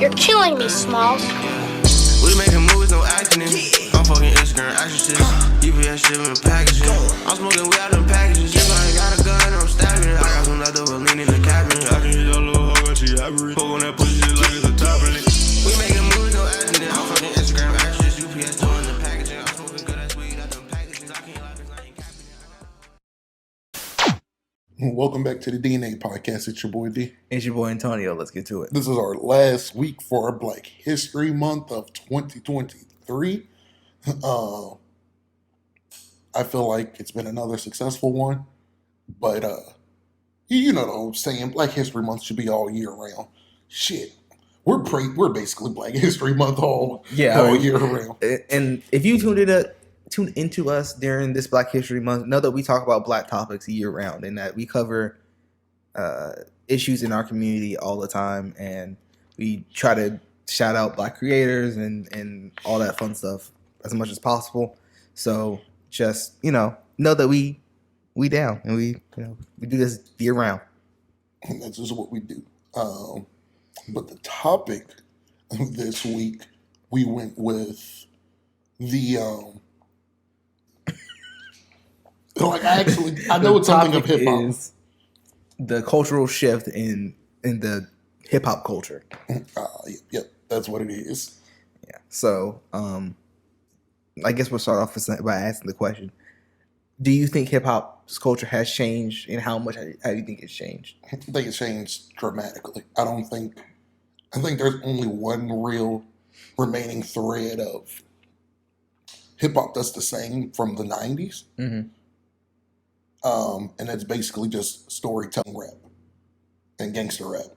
You're killing me, Smalls. We making movies, no acting in. I'm fucking Instagram action shit. UPS shipping packages. I'm smoking weed out them packages. If I ain't got a gun, I'm stabbing it. I got some leftover lean in the cabinet. I can hit your little hoe when she happy. Poke on that pussy shit like it's a top in it. We making movies, no acting in. I'm fucking Instagram action shit. UPS doing the packaging. I'm smoking good ass weed out them packages. I can't lie 'cause I ain't capping it. Welcome back to the DNA podcast. It's your boy D. It's your boy Antonio. Let's get to it. This is our last week for our Black History Month of 2023. I feel like it's been another successful one, but you know the old saying, Black History Month should be all year round. Shit, we're basically Black History Month all year round. And if you tune into us during this Black History Month, know that we talk about Black topics year round, and that we cover issues in our community all the time, and we try to shout out Black creators and all that fun stuff as much as possible. So just know that we down, and we do this year round. And that's just what we do. But the topic of this week, we went with the I know it's something of hip hop. The cultural shift in the hip hop culture. Yep, that's what it is. Yeah. So, I guess we'll start off by asking the question: do you think hip hop's culture has changed, and how much? How do you think it's changed? I think it's changed dramatically. I think there's only one real remaining thread of hip hop that's the same from the 90s. Mm-hmm. And it's basically just storytelling rap and gangster rap.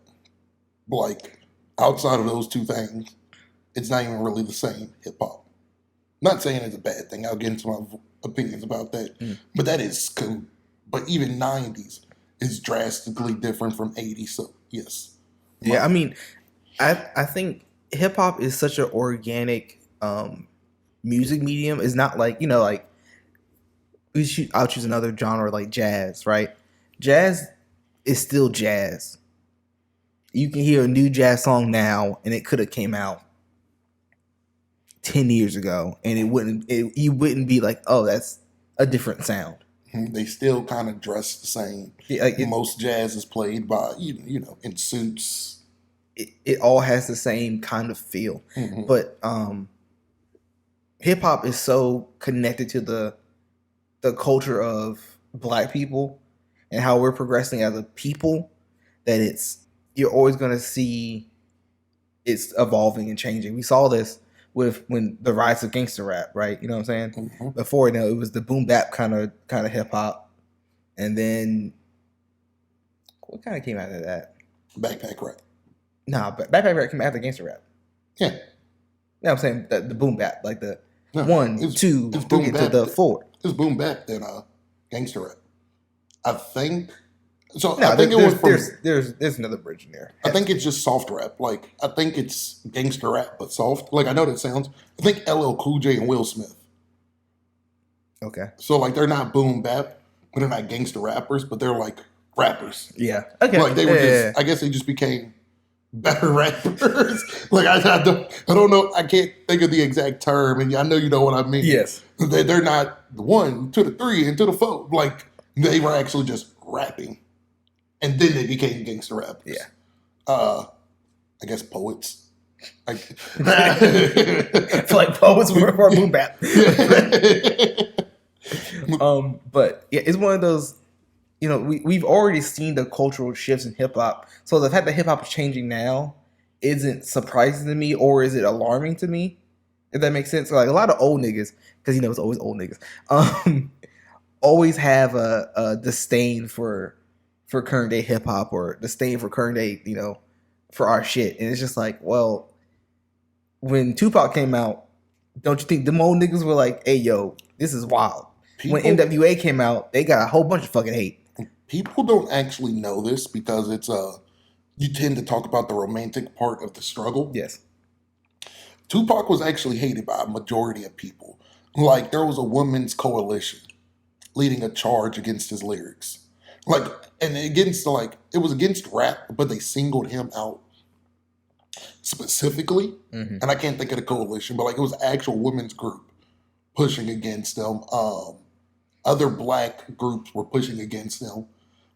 Like, outside of those two things, it's not even really the same hip hop. Not saying it's a bad thing. I'll get into my opinions about that. But that is cool. But even 90s is drastically different from 80s. So, yes. Yeah, I mean, I think hip hop is such an organic music medium. It's not like, I'll choose another genre like jazz, right? Jazz is still jazz. You can hear a new jazz song now, and it could have came out 10 years ago, and you wouldn't be like, oh, that's a different sound. They still kind of dress the same. Yeah, most jazz is played by, in suits. It all has the same kind of feel. Mm-hmm. But hip hop is so connected to the culture of Black people and how we're progressing as a people that you're always going to see it's evolving and changing. We saw this when the rise of gangster rap, right? You know what I'm saying? Mm-hmm. Before, it was the boom bap kind of hip hop, and then what kind of came out of that? Backpack rap. Nah, but backpack rap came after gangster rap. Yeah. You know what I'm saying? The boom bap, like the 1, 2, 3 to the 4. It's boom bap than gangster rap. I think. So no, I think it was from, there's another bridge in there. I think it's just soft rap. Like, I think it's gangster rap but soft. Like, I know that sounds. I think LL Cool J and Will Smith. Okay. So like, they're not boom bap, but they're not gangster rappers, but they're like rappers. Yeah. Okay. Like they were just. I guess they just became better rappers. Like I don't know. I can't think of the exact term, and I know you know what I mean. Yes. They're not the 1 to the 3 and to the 4. Like, they were actually just rapping. And then they became gangster rappers. Yeah. I guess poets. I feel like poets were boom bap. But yeah, it's one of those, we've already seen the cultural shifts in hip hop. So the fact that hip hop is changing now isn't surprising to me, or is it alarming to me? If that makes sense. So like a lot of old niggas, because it's always old niggas, always have a disdain for current day hip hop, or disdain for current day, for our shit. And it's just like, well, when Tupac came out, don't you think them old niggas were like, hey, yo, this is wild? When NWA came out, they got a whole bunch of fucking hate. People don't actually know this because it's you tend to talk about the romantic part of the struggle. Yes. Tupac was actually hated by a majority of people. Like, there was a women's coalition leading a charge against his lyrics. Like, and it was against rap, but they singled him out specifically, and I can't think of the coalition, but like it was an actual women's group pushing against them. Other black groups were pushing against them.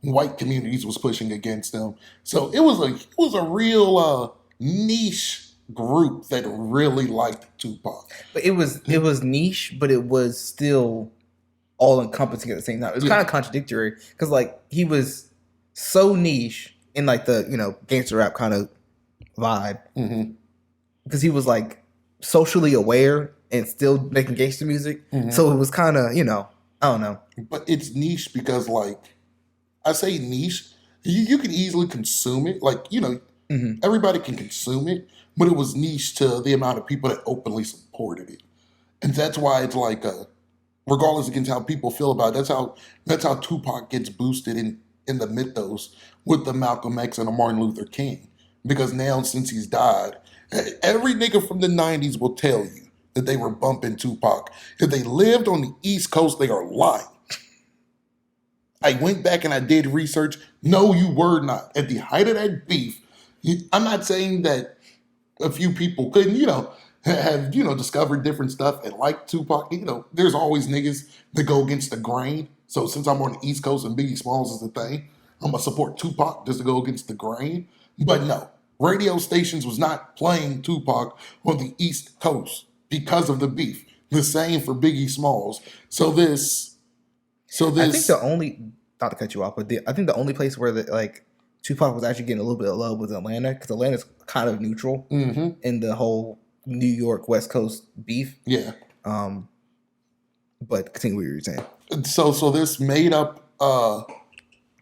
White communities was pushing against them. So it was a real niche group that really liked Tupac. But it was niche, but it was still all encompassing at the same time. It was kind of contradictory because like he was so niche in like the gangster rap kind of vibe because he was like socially aware and still making gangster music. So it was kind of I don't know. But it's niche because like I say niche, you can easily consume it. Like everybody can consume it, but it was niche to the amount of people that openly supported it, and that's why it's like regardless against how people feel about it, that's how Tupac gets boosted in the mythos with the Malcolm X and the Martin Luther King. Because now, since he's died, every nigga from the 90s will tell you that they were bumping Tupac. If they lived on the East Coast, they are lying. I went back and I did research. No, you were not. At the height of that beef, I'm not saying that a few people couldn't, have, discovered different stuff and like Tupac. There's always niggas that go against the grain. So since I'm on the East Coast and Biggie Smalls is the thing, I'm going to support Tupac just to go against the grain. But no, radio stations was not playing Tupac on the East Coast because of the beef. The same for Biggie Smalls. So this. I think the only, not to cut you off, but I think the only place where Tupac was actually getting a little bit of love was Atlanta, because Atlanta's kind of neutral in the whole New York West Coast beef. Yeah. But continue what you were saying. So this made up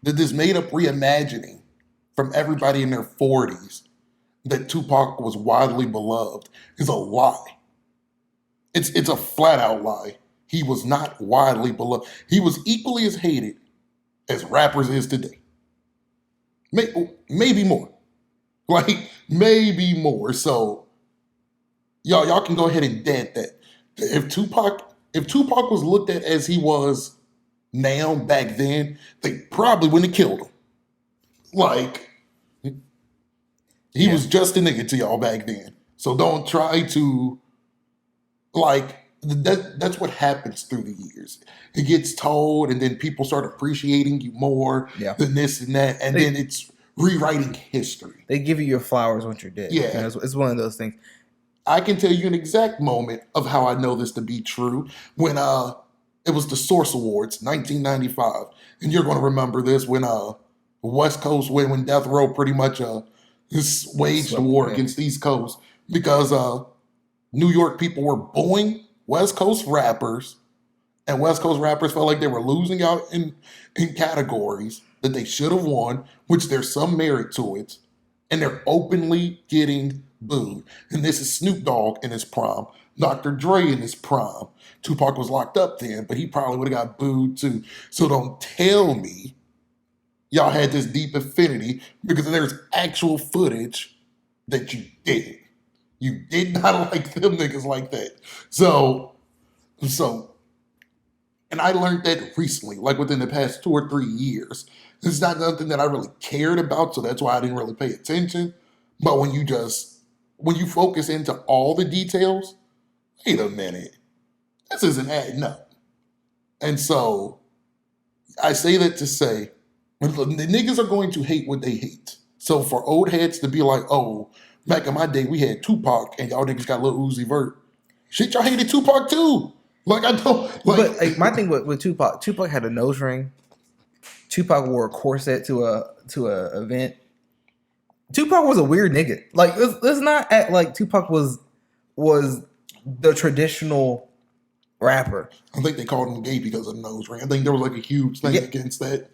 reimagining from everybody in their 40s that Tupac was widely beloved is a lie. It's a flat out lie. He was not widely beloved. He was equally as hated as rappers is today. Maybe more. Like, maybe more. So, y'all can go ahead and dead that. If Tupac was looked at as he was now back then, they probably wouldn't have killed him. Like, he was just a nigga to y'all back then. So don't try to, like, that's what happens through the years. It gets told, and then people start appreciating you more than this and that, and then it's rewriting history. They give you your flowers once you're dead. Yeah. It's one of those things. I can tell you an exact moment of how I know this to be true when it was the Source Awards, 1995, and you're going to remember this when West Coast, when Death Row pretty much waged a war against the East Coast because New York people were booing West Coast rappers, and West Coast rappers felt like they were losing out in categories that they should have won, which there's some merit to it, and they're openly getting booed. And this is Snoop Dogg in his prime, Dr. Dre in his prime. Tupac was locked up then, but he probably would have got booed too. So don't tell me y'all had this deep affinity because there's actual footage that you did. You did not like them niggas like that. So, and I learned that recently, like within the past 2 or 3 years. It's not something that I really cared about, so that's why I didn't really pay attention. But when you focus into all the details, wait a minute, this isn't adding up. And so, I say that to say, the niggas are going to hate what they hate. So for old heads to be like, oh, back in my day, we had Tupac, and y'all niggas got Lil Uzi Vert. Shit, y'all hated Tupac too. Like, I don't like. But like, my thing with Tupac had a nose ring. Tupac wore a corset to a event. Tupac was a weird nigga. Like, let's not act like Tupac was the traditional rapper. I think they called him gay because of the nose ring. I think there was like a huge thing against that.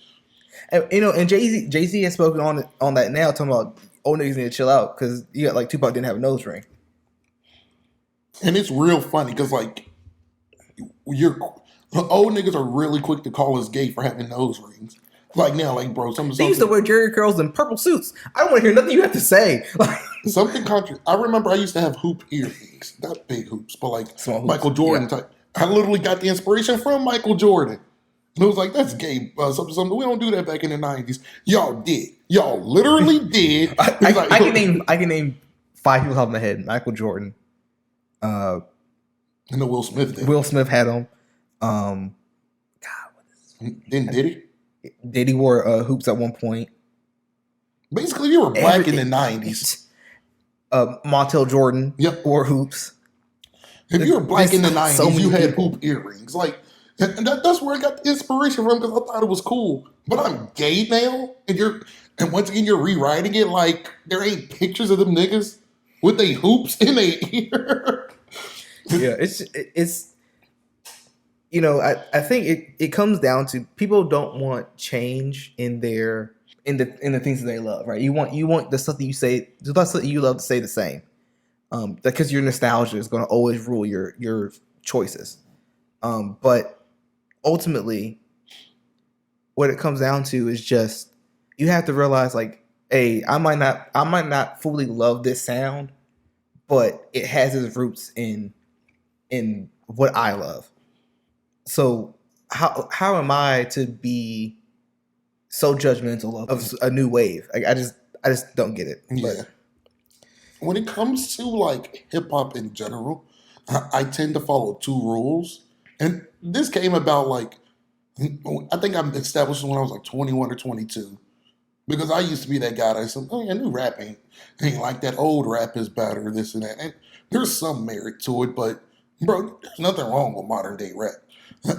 And, and Jay-Z has spoken on that now, talking about old niggas need to chill out because you got like Tupac didn't have a nose ring. And it's real funny because like old niggas are really quick to call us gay for having nose rings. Like now, like bro, they used to wear jerry curls and purple suits. I don't want to hear nothing you have to say. I remember I used to have hoop earrings, not big hoops, but like small hoops. Michael Jordan type. I literally got the inspiration from Michael Jordan. And it was like, that's gay. Something. We don't do that back in the 90s. Y'all did. Y'all literally did. I can name 5 people off my head. Michael Jordan. I know Will Smith did. Will Smith had them. Then Diddy? Diddy wore hoops at one point. Basically, you were black in the 90s. Montel Jordan wore hoops. If you were black in the 90s, you had hoop earrings. Like, and that's where I got the inspiration from, because I thought it was cool. But I'm gay now, and once again you're rewriting it like there ain't pictures of them niggas with they hoops in their ear. Yeah, it's you know, I think it comes down to people don't want change in the things that they love, right? You want the stuff that you say, the stuff that you love to say the same. Because your nostalgia is going to always rule your choices. But ultimately, what it comes down to is just you have to realize, like, hey, I might not fully love this sound, but it has its roots in what I love. So how am I to be so judgmental of a new wave? Like, I just don't get it. Yeah. But when it comes to like hip hop in general, I tend to follow 2 rules, and this came about like I think I'm established when I was like 21 or 22, because I used to be that guy that said, "Oh yeah, new rap ain't like that. Old rap is better, this and that." And there's some merit to it, but bro, there's nothing wrong with modern day rap.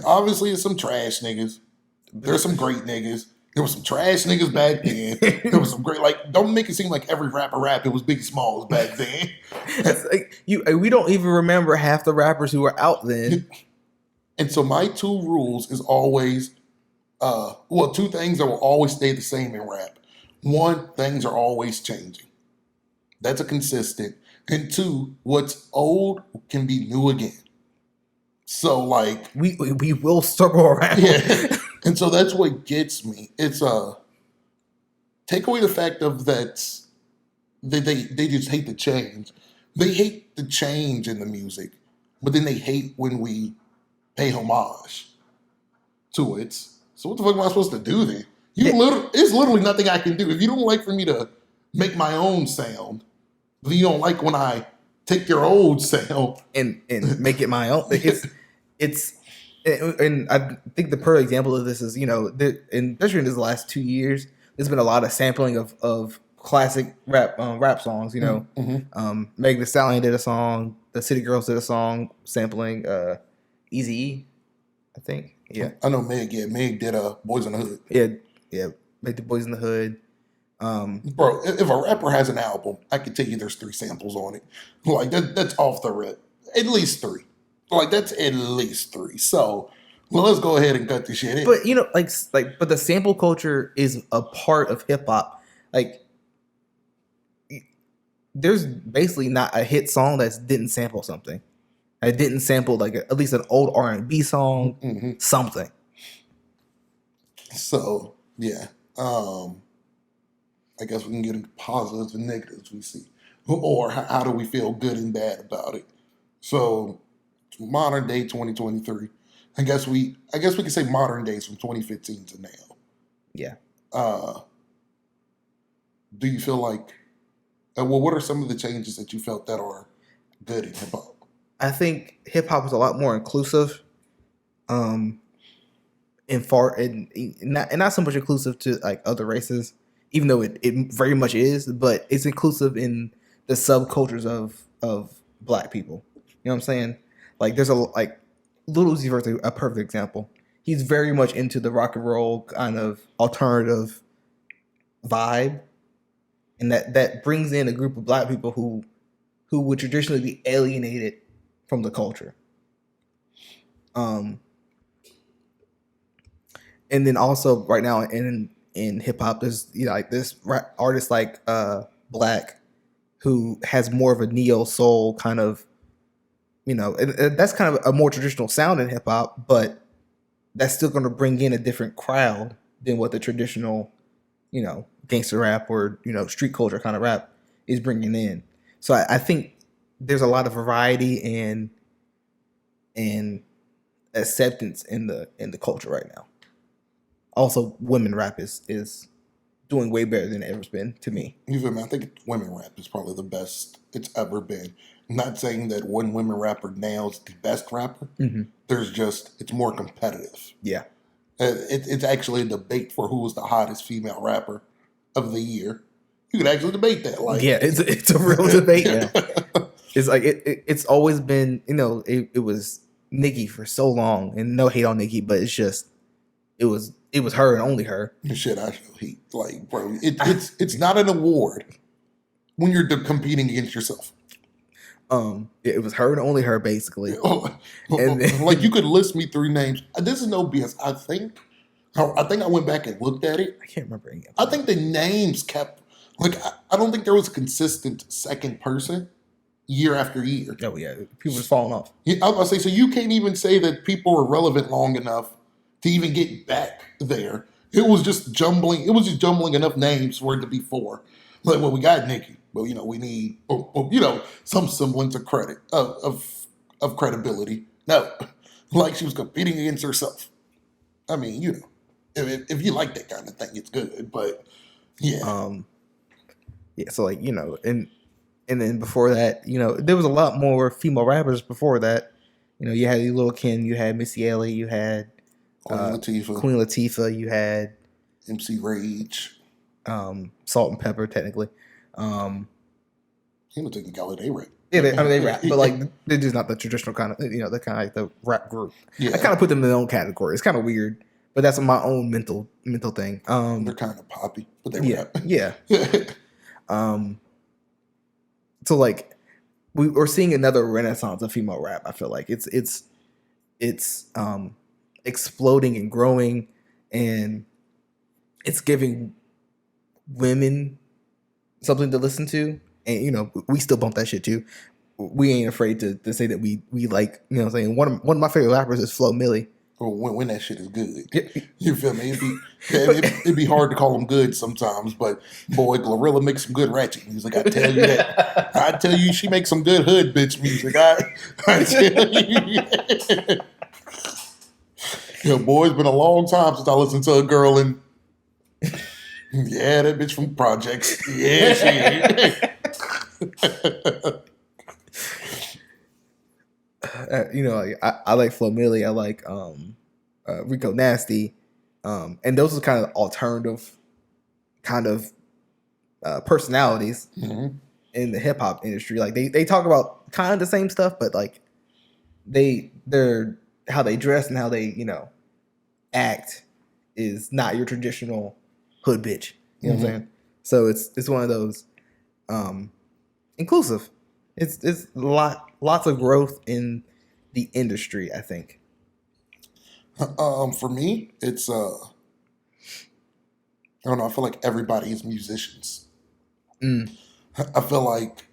Obviously, there's some trash niggas. There's some great niggas. There was some trash niggas back then. There was some great, like, don't make it seem like every rapper rap. It was Biggie Smalls back then. Like, we don't even remember half the rappers who were out then. And so my 2 rules is always, 2 things that will always stay the same in rap. 1, things are always changing. That's a consistent. And 2, what's old can be new again. So like we will circle around. Yeah. And so that's what gets me. It's take away the fact of that they just hate the change. They hate the change in the music, but then they hate when we pay homage to it. So what the fuck am I supposed to do then? It's literally nothing I can do. If you don't like for me to make my own sound, then you don't like when I take your old sound and make it my own. And I think the perfect example of this is, you know, especially in this last 2 years, there's been a lot of sampling of classic rap songs. You know, Megan Thee Stallion did a song, the City Girls did a song sampling Eazy-E, I think. Yeah, I know Meg. Yeah, Meg did Boys in the Hood. Yeah, make the Boys in the Hood. Bro, if a rapper has an album, I can tell you there's 3 samples on it. Like that's off the rip. At least 3. Like that's at least 3. So, well, let's go ahead and cut this shit in. But you know, but the sample culture is a part of hip hop. Like, there's basically not a hit song that didn't sample something. I didn't sample like at least an old R&B song, something. So yeah, I guess we can get into positives and negatives we see, or how do we feel good and bad about it. So modern day 2023, I guess we can say modern days from 2015 to now. Yeah. Do you feel like, what are some of the changes that you felt that are good in hip hop? I think hip hop is a lot more inclusive, and not so much inclusive to like other races, even though it very much is, but it's inclusive in the subcultures of Black people. You know what I'm saying? Like, there's Lil Uzi Vert's a perfect example. He's very much into the rock and roll kind of alternative vibe, and that brings in a group of Black people who would traditionally be alienated from the culture. And then also right now in hip hop, there's, you know, like this artist like Black, who has more of a neo soul kind of, you know, and that's kind of a more traditional sound in hip hop, but that's still going to bring in a different crowd than what the traditional, you know, gangster rap or, you know, street culture kind of rap is bringing in. So I think there's a lot of variety and acceptance in the culture right now. Also, women rap is doing way better than it ever's been to me. You feel me? I think women rap is probably the best it's ever been. I'm not saying that one women rapper now is the best rapper. There's just, it's more competitive. Yeah. It's actually a debate for who was the hottest female rapper of the year. You could actually debate that. Like, yeah, it's a real debate now. It's like it's always been, it was Nicki for so long, and no hate on Nicki, but it's just it was her and only her. Shit, I show heat. Like, bro, it's not an award when you're competing against yourself. It was her and only her, basically. And then, like, you could list me 3 names. This is no BS. I think I went back and looked at it. I can't remember any of them. I think the names kept, like, I don't think there was a consistent second person year after year. Oh yeah, people just falling off. I was gonna say, so you can't even say that people were relevant long enough to even get back there. It was just jumbling enough names for it to be 4. Like, well, we got Nicki, but we need some semblance of credit of credibility. No, like she was competing against herself. I mean, if you like that kind of thing, it's good. But yeah, yeah. So like and then before that, there was a lot more female rappers before that. You had Lil' Kim, you had Missy Elliott, you had Queen Latifah, you had MC Rage, Salt and Pepper, technically. He was taking Gallaudet rap. Yeah, they rap, but like they're just not the traditional kind of, the kind of like the rap group. Yeah. I kind of put them in their own category. It's kind of weird, but that's my own mental thing. They're kind of poppy, but they rap. Yeah. So like we're seeing another renaissance of female rap. I feel like it's exploding and growing, and it's giving women something to listen to. And we still bump that shit too. We ain't afraid to say that we like, saying one of my favorite rappers is Flo Milli. Well, when that shit is good, you feel me? It'd be hard to call them good sometimes, but boy, Glorilla makes some good ratchet music. I tell you that. I tell you, she makes some good hood bitch music. I tell you, boy, it's been a long time since I listened to a girl and yeah, that bitch from Projects. Yeah, she ain't. I like Flo Milli. I like Rico Nasty, and those are kind of alternative kind of personalities in the hip hop industry. Like they talk about kind of the same stuff, but like they're how they dress and how they act is not your traditional hood bitch. You know what I'm saying? So it's one of those inclusive. It's lots of growth in the industry, I think. For me, it's I don't know, I feel like everybody is musicians. I feel like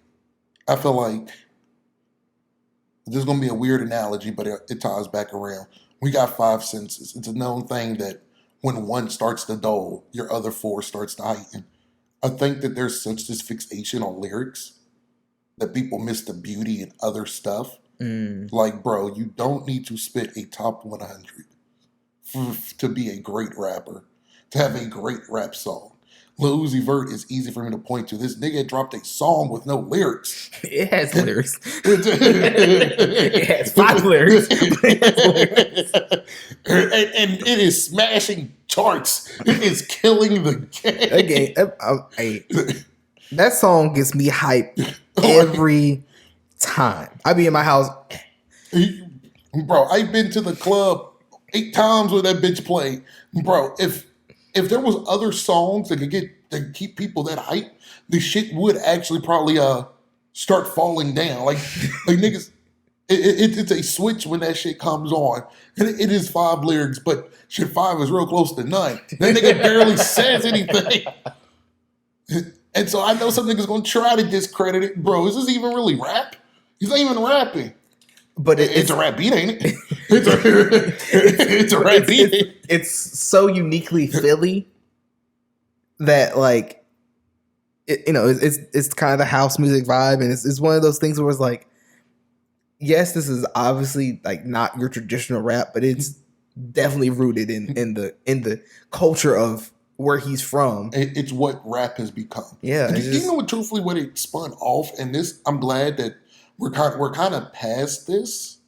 this is gonna be a weird analogy, but it ties back around. We got 5 senses. It's a known thing that when one starts to dull, your other 4 starts to heighten. I think that there's such this fixation on lyrics that people miss the beauty in other stuff. Like, bro, you don't need to spit a top 100 to be a great rapper, to have a great rap song. Lil Uzi Vert is easy for me to point to. This nigga dropped a song with no lyrics. It has lyrics. It has 5 lyrics. And it is smashing charts. It is killing the game. That song gets me hyped every time. I be in my house. Bro, I've been to the club 8 times where that bitch played. Bro, if there was other songs that could keep people that hype, the shit would actually probably start falling down. Like niggas, it's a switch when that shit comes on. And it is 5 lyrics, but shit 5 is real close to none. That nigga barely says anything. And so I know some niggas gonna try to discredit it. Bro, is this even really rap? He's not even rapping. But it's a rap beat, ain't it? It's a rap beat. It's so uniquely Philly that like it's kind of the house music vibe, and it's one of those things where it's like, yes, this is obviously like not your traditional rap, but it's definitely rooted in the culture of where he's from. It's what rap has become. Yeah, And it's you just- know what? Truthfully, what it spun off, and this, I'm glad that we're kind of past this,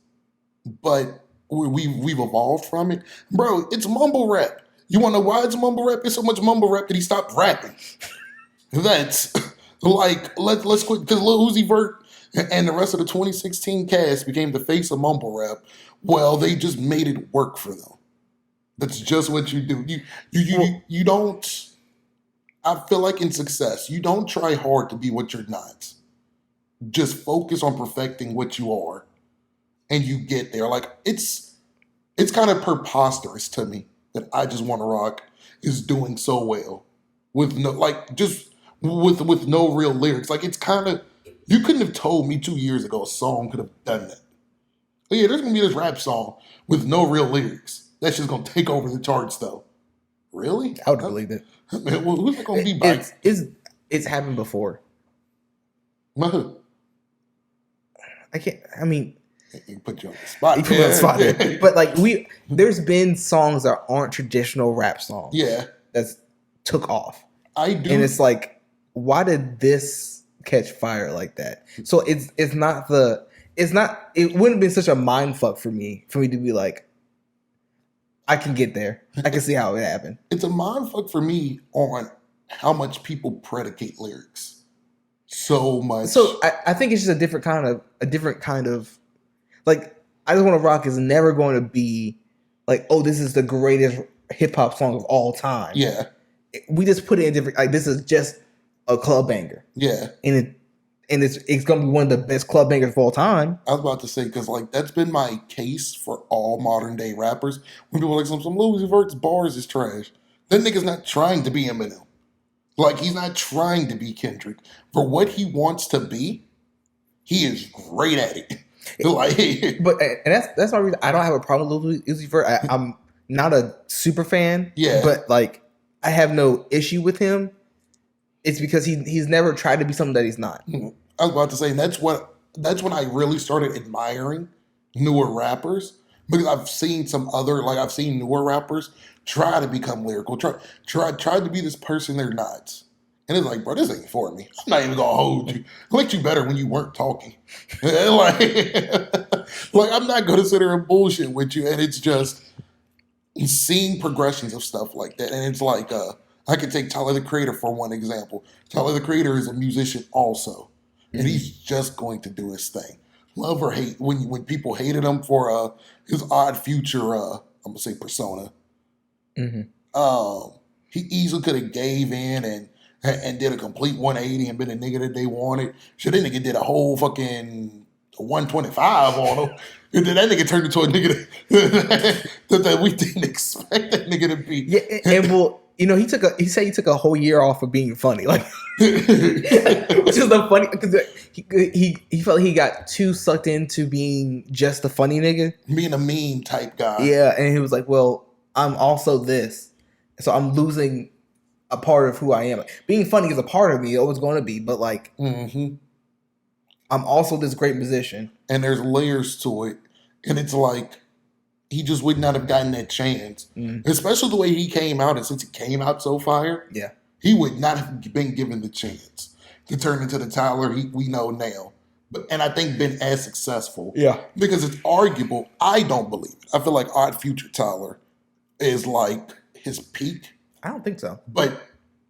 but we've evolved from it, bro. It's mumble rap. You want to know why it's mumble rap? It's so much mumble rap that he stopped rapping. That's like let's quit, because Lil Uzi Vert and the rest of the 2016 cast became the face of mumble rap. Well, they just made it work for them. That's just what you do. You don't. I feel like in success, you don't try hard to be what you're not. Just focus on perfecting what you are, and you get there. Like it's kind of preposterous to me that I Just Want to Rock is doing so well with no with no real lyrics. Like it's kind of, you couldn't have told me 2 years ago a song could have done that. But yeah, there's gonna be this rap song with no real lyrics. That's just gonna take over the charts, though. Really? I would believe it. Man, well, who's it gonna be by? It's happened before. Who? I can't. I mean, You put you on the spot. you put me on the spot there. But like there's been songs that aren't traditional rap songs. Yeah, That's took off, I do. and it's like, why did this catch fire like that? So it wouldn't have been such a mind fuck for me to be like, I can get there. I can see how it happened. It's a mindfuck for me on how much people predicate lyrics. So much. So I think it's just a different kind of like, I Just Want to Rock is never going to be like, oh, this is the greatest hip hop song of all time. Yeah, We just put it in different, like, this is just a club banger. yeah. And it's gonna be one of the best club bangers of all time. I was about to say, because like that's been my case for all modern day rappers. When people are like some Lil Uzi Vert's bars is trash. That nigga's not trying to be Eminem. Like he's not trying to be Kendrick. For what he wants to be, he is great at it. Like, But that's my reason I don't have a problem with Lil Uzi Vert. I'm not a super fan. Yeah. But like, I have no issue with him. It's because he's never tried to be something that he's not. I was about to say, and that's when I really started admiring newer rappers, because I've seen I've seen newer rappers try to become lyrical, try to be this person they're not. And it's like, bro, this ain't for me. I'm not even gonna hold you. I liked you better when you weren't talking. like I'm not gonna sit here and bullshit with you. And it's just seeing progressions of stuff like that. And it's like, I could take Tyler the Creator for one example. Tyler the Creator is a musician also, and he's just going to do his thing. Love or hate, when people hated him for his Odd Future, I'm gonna say persona, he easily could have gave in and did a complete 180 and been a nigga that they wanted. Shit, that nigga did a whole fucking 125 on him. And then that nigga turned into a nigga that we didn't expect that nigga to be. Yeah, and well, you know, he said he took a whole year off of being funny, like, which is the funny, because he felt he got too sucked into being just a funny nigga, Being a meme type guy. yeah, and he was like, well, I'm also this, so I'm losing a part of who I am. Like, being funny is a part of me, always going to be, but like, I'm also this great musician. And there's layers to it, and it's like he just would not have gotten that chance, especially the way he came out. And since he came out so fire, Yeah, he would not have been given the chance to turn into the Tyler we know now. And I think been as successful. yeah. Because it's arguable. I don't believe it. I feel like Odd Future Tyler is like his peak, I don't think so. but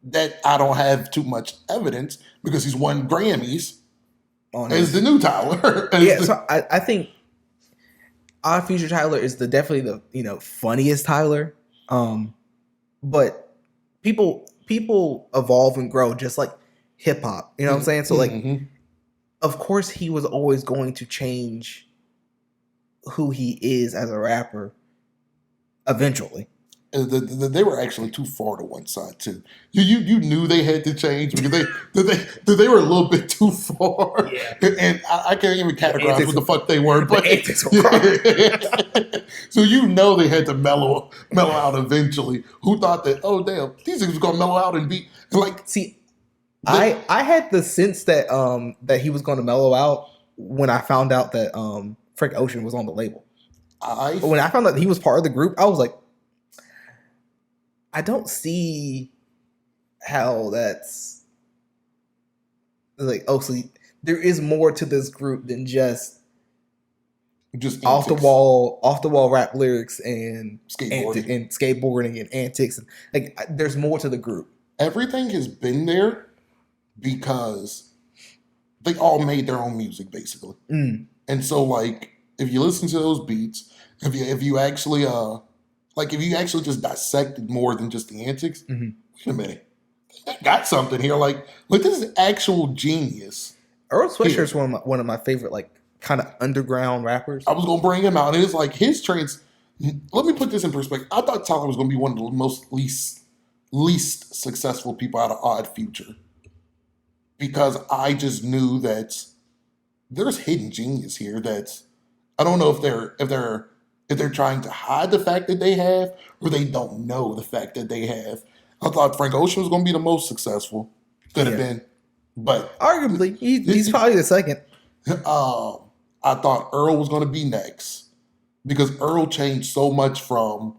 that I don't have too much evidence because he's won Grammys as the new Tyler. Yeah, so I think Odd Future Tyler is definitely the funniest Tyler. But people evolve and grow just like hip hop. You know what I'm saying? So like, of course he was always going to change who he is as a rapper eventually. They were actually too far to one side too. You knew they had to change because they were a little bit too far. Yeah. And I can't even categorize what the fuck they were. But The so you know they had to mellow out eventually. Who thought that? Oh damn, these things were gonna mellow out and be like. See, I had the sense that that he was going to mellow out when I found out that Frank Ocean was on the label. But when I found out that he was part of the group, I was like, I don't see how that's like. Oh, so there is more to this group than just off antics. the wall rap lyrics and skateboarding and antics. Like, there's more to the group. Everything has been there because they all made their own music, basically. And so, like, if you listen to those beats, if you actually just dissected more than just the antics, wait a minute, they got something here. Like this is actual genius. Earl Sweatshirt's one of my favorite, like, kind of underground rappers. I was gonna bring him out. It's like his trans. Let me put this in perspective. I thought Tyler was gonna be one of the most least successful people out of Odd Future, because I just knew that there's hidden genius here. That's, I don't know if they're trying to hide the fact that they have, or they don't know the fact that they have. I thought Frank Ocean was going to be the most successful. Could have been, but arguably he's probably the second. I thought Earl was going to be next, because Earl changed so much from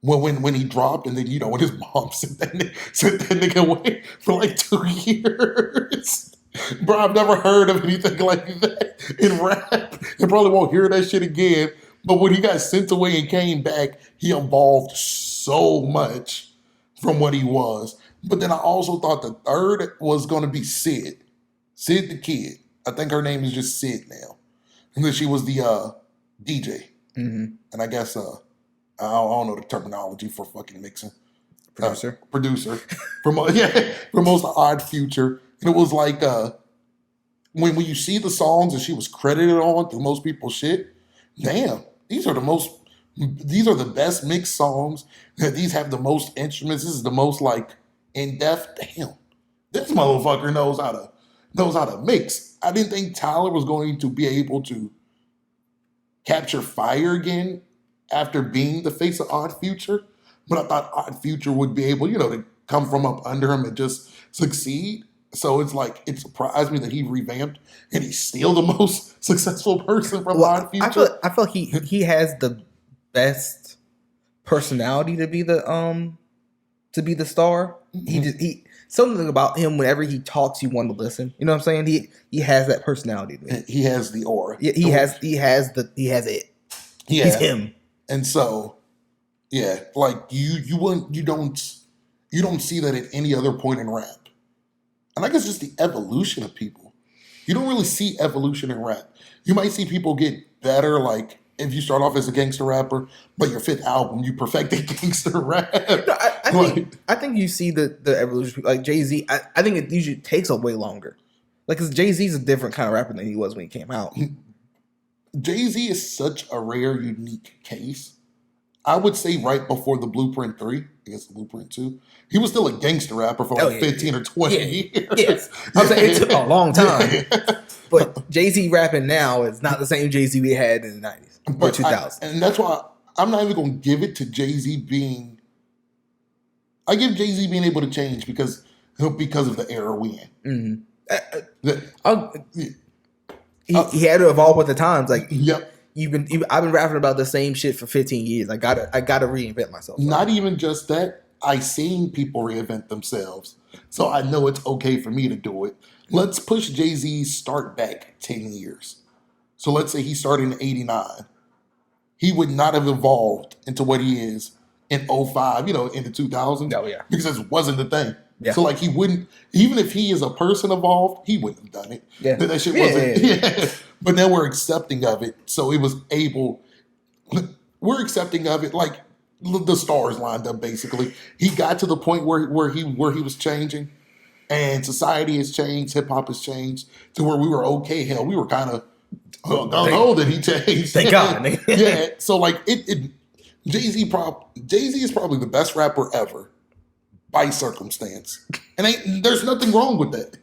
when he dropped, and then when his mom sent that nigga away for like 2 years. Bro, I've never heard of anything like that in rap. And probably won't hear that shit again. But when he got sent away and came back, he evolved so much from what he was. But then I also thought the third was going to be Sid. Sid the Kid. I think her name is just Sid now. And then she was the DJ. And I guess, I don't know the terminology for fucking mixing. Producer. from most Odd Future. And it was like, when you see the songs that she was credited on to most people's shit, damn, these are the best mixed songs. These have the most instruments. This is the most, like, in-depth. Damn, this motherfucker knows how to mix. I didn't think Tyler was going to be able to capture fire again after being the face of Odd Future, but I thought Odd Future would be able, to come from up under him and just succeed. So it's like, it surprised me that he revamped and he's still the most successful person from Odd Future. I feel like he has the best personality to be the star. He something about him, whenever he talks, you want to listen. You know what I'm saying? He has that personality to me. He has the aura. Yeah, he has it. Yeah. He's him. And so, yeah, like you don't see that at any other point in rap. And I guess just the evolution of people. You don't really see evolution in rap. You might see people get better, like if you start off as a gangster rapper, but your fifth album, you perfected gangster rap. No, I think you see the evolution. Like Jay-Z, I think it usually takes a way longer. Like, because Jay-Z's a different kind of rapper than he was when he came out. Jay-Z is such a rare, unique case. I would say right before the Blueprint 3, I guess the Blueprint 2, he was still a gangster rapper for 15 or 20 years. Yes. I'm saying it took a long time. But Jay-Z rapping now is not the same Jay-Z we had in the 90s or 2000s. And that's why I'm not even going to give it to Jay-Z being... I give Jay-Z being able to change because of the era we in. He had to evolve with the times. Like, yep. I've been rapping about the same shit for 15 years. I gotta reinvent myself. Not even just that. I seen people reinvent themselves, so I know it's okay for me to do it. Let's push Jay-Z's start back 10 years. So let's say he started in '89. He would not have evolved into what he is in '05, in the 2000s. Oh, yeah. Because it wasn't the thing. Yeah. So like he wouldn't, even if he is a person evolved, he wouldn't have done it. Yeah. That shit wasn't. Yeah. But now we're accepting of it. So we're accepting of it, like the stars lined up basically. He got to the point where he was changing, and society has changed, hip hop has changed to where we were okay. Hell, we were kind of gung-ho that he changed. Thank God. Yeah. So like Jay-Z is probably the best rapper ever by circumstance. And there's nothing wrong with that.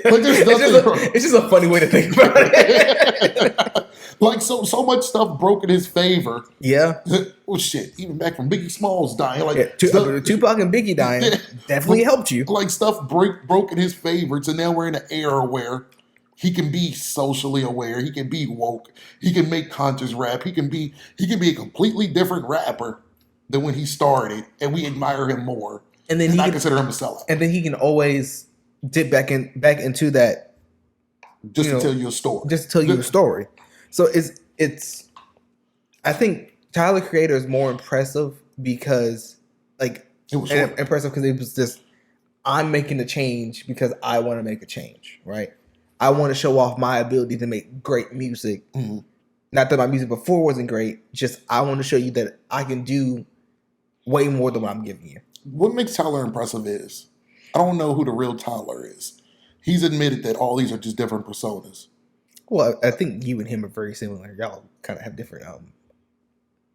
Like there's nothing wrong. It's just a funny way to think about it. Like so much stuff broke in his favor. Yeah. Well, shit, even back from Biggie Smalls dying. Like Tupac and Biggie dying definitely helped you. Like stuff broke in his favor. So now we're in an era where he can be socially aware. He can be woke. He can make conscious rap. He can be a completely different rapper than when he started, and we admire him more. And then and not consider him a sellout. And then he can always dip back into that, just to tell you a story. Just to tell you a story. So it's. I think Tyler Creator is more impressive because, like, impressive because it was just, I'm making a change because I want to make a change, right? I want to show off my ability to make great music. Mm-hmm. Not that my music before wasn't great, just I want to show you that I can do way more than what I'm giving you. What makes Tyler impressive is, I don't know who the real Tyler is. He's admitted that all these are just different personas. Well, I think you and him are very similar. Y'all kind of have different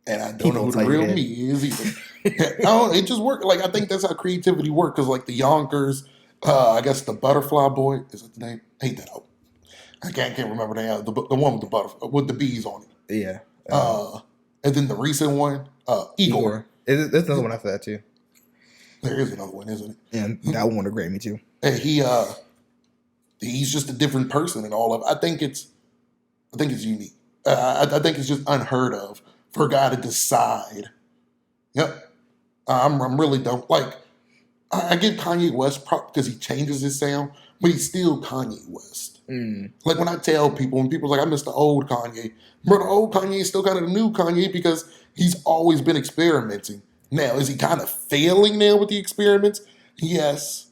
and I don't know who the real me is either. It just worked. Like, I think that's how creativity works. Because, like, the Yonkers, I guess the Butterfly Boy, is that the name? I hate that album. I can't remember the name. The one with the butterfly, with the bees on it. Yeah. And then the recent one, Igor. There's another one after that too. There is another one, isn't it? And that one would agree me too. And he's just a different person in all of it. I think it's unique. I think it's just unheard of for a guy to decide. Yep. I'm really don't like. I give Kanye West prop because he changes his sound, but he's still Kanye West. Mm. Like, when I tell people, when people's like, I miss the old Kanye, but the old Kanye is still kind of the new Kanye because he's always been experimenting. Now, is he kind of failing now with the experiments? Yes.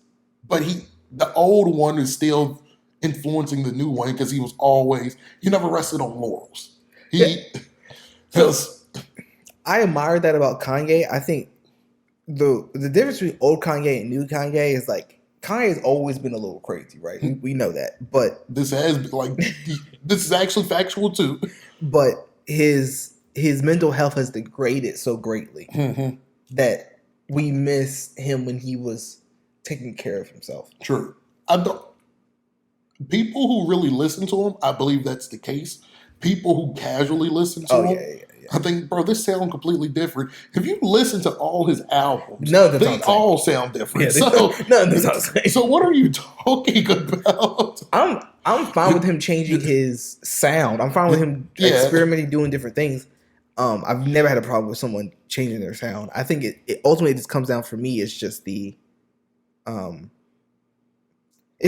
But the old one is still influencing the new one because he never rested on laurels. I admire that about Kanye. I think the difference between old Kanye and new Kanye is, like, Kanye's always been a little crazy, right? We know that. But this is actually factual too. But his mental health has degraded so greatly that we miss him when he was taking care of himself. True. People who really listen to him, I believe that's the case. People who casually listen to him, yeah. I think, bro, this sounds completely different. If you listen to all his albums, they all sound different. Yeah, so what are you talking about? I'm fine with him changing his sound. I'm fine with him experimenting, doing different things. I've never had a problem with someone changing their sound. I think it ultimately just comes down for me. It's just it's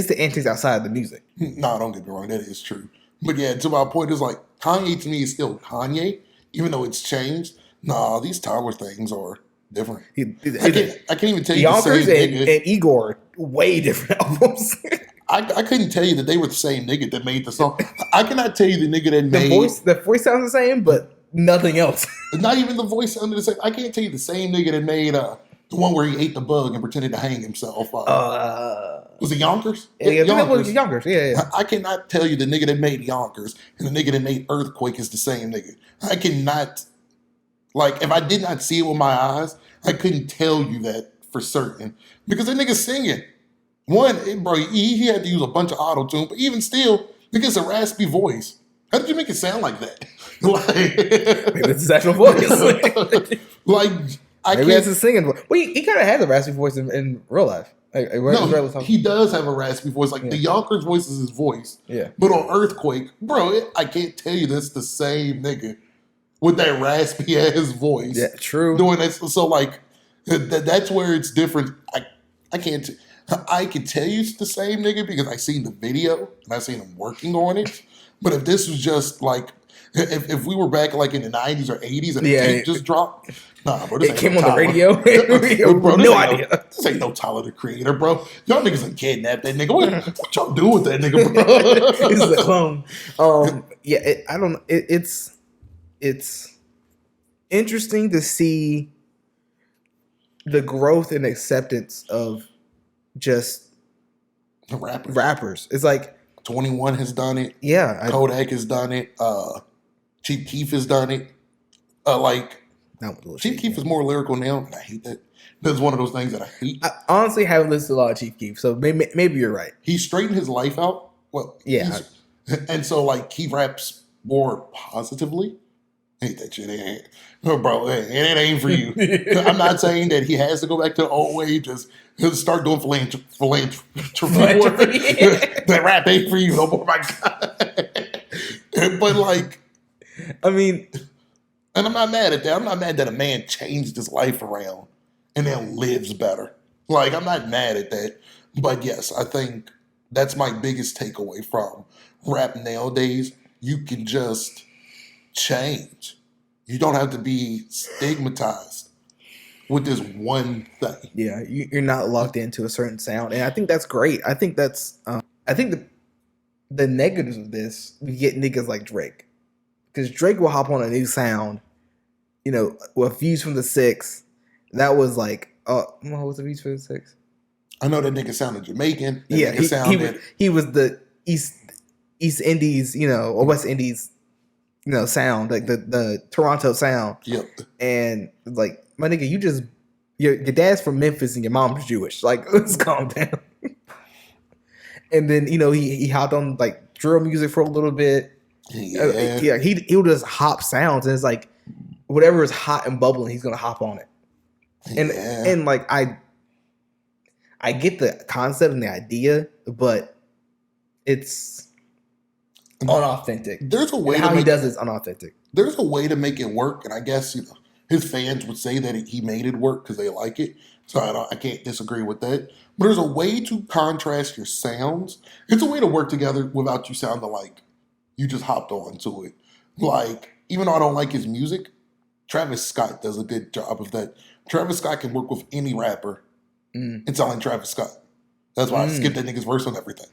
the antics outside of the music. No, don't get me wrong. That is true. But yeah, to my point is, like, Kanye to me is still Kanye, even though it's changed. Nah, these Tyler things are different. I can't even tell you Yonkers and Igor, way different albums. I couldn't tell you that they were the same nigga that made the song. I cannot tell you the nigga that made... The voice sounds the same, but nothing else. Not even the voice sounded the same. I can't tell you the same nigga that made the one where he ate the bug and pretended to hang himself. Was it Yonkers? Yeah, Yonkers. It was Yonkers. Yeah. I cannot tell you the nigga that made Yonkers and the nigga that made Earthquake is the same nigga. I cannot... Like, if I did not see it with my eyes, I couldn't tell you that for certain. Because that nigga's singing. Bro, he had to use a bunch of auto-tune, but even still, nigga's a raspy voice. How did you make it sound like that? Maybe it's his actual voice. Maybe that's his singing voice. Well, he kind of has a raspy voice in real life. He does have a raspy voice. The Yonkers voice is his voice. Yeah. But on Earthquake, bro, I can't tell you that's the same nigga with that raspy ass voice. Yeah, true. Doing that. So, that's where it's different. I can't... I can tell you it's the same nigga because I seen the video and I seen him working on it. But if this was just if we were back in the 90s or 80s and the tape just dropped, nah, bro. It came on the radio. Bro, no idea. This ain't no Tyler the Creator, bro. Y'all niggas done kidnapped that nigga. What y'all do with that nigga, bro? This is a clone. I don't know. It's interesting to see the growth and acceptance of just rappers. It's like 21 has done it. Yeah. Kodak has done it. Chief Keef has done it. Chief Keef is more lyrical now, and I hate that. That's one of those things that I hate. I honestly haven't listened to a lot of Chief Keef, so maybe you're right. He straightened his life out. Well, yeah. And so, he raps more positively. I hate that shit. Bro, it ain't for you. I'm not saying that he has to go back to the old way. Just start doing philanthropy. That rap ain't for you no more, my God. But And I'm not mad at that. I'm not mad that a man changed his life around and now lives better. Like, I'm not mad at that. But yes, I think that's my biggest takeaway from rap nowadays. You can just change. You don't have to be stigmatized with this one thing. Yeah, you're not locked into a certain sound, and I think that's great. I think that's I think the negatives of this, we get niggas like Drake, because Drake will hop on a new sound, you know, with Views from the Six. That was like, what was the Views from the Six? I know that nigga sounded Jamaican. That Yeah, nigga he was the East Indies, you know, or West Indies, you know, sound, like the Toronto sound. Yep. And like, my nigga, your dad's from Memphis and your mom's Jewish. Like, let's calm down. And then, you know, he hopped on like drill music for a little bit. Yeah. He'll just hop sounds, and it's like whatever is hot and bubbling, he's gonna hop on it. And like I get the concept and the idea, but it's unauthentic. There's a way how to he does it's unauthentic. There's a way to make it work, and I guess, you know, his fans would say that he made it work because they like it. So I can't disagree with that. But there's a way to contrast your sounds. It's a way to work together without you sounding like you just hopped on to it. Like, even though I don't like his music, Travis Scott does a good job of that. Travis Scott can work with any rapper and sound like Travis Scott. That's why I skipped that nigga's verse on everything.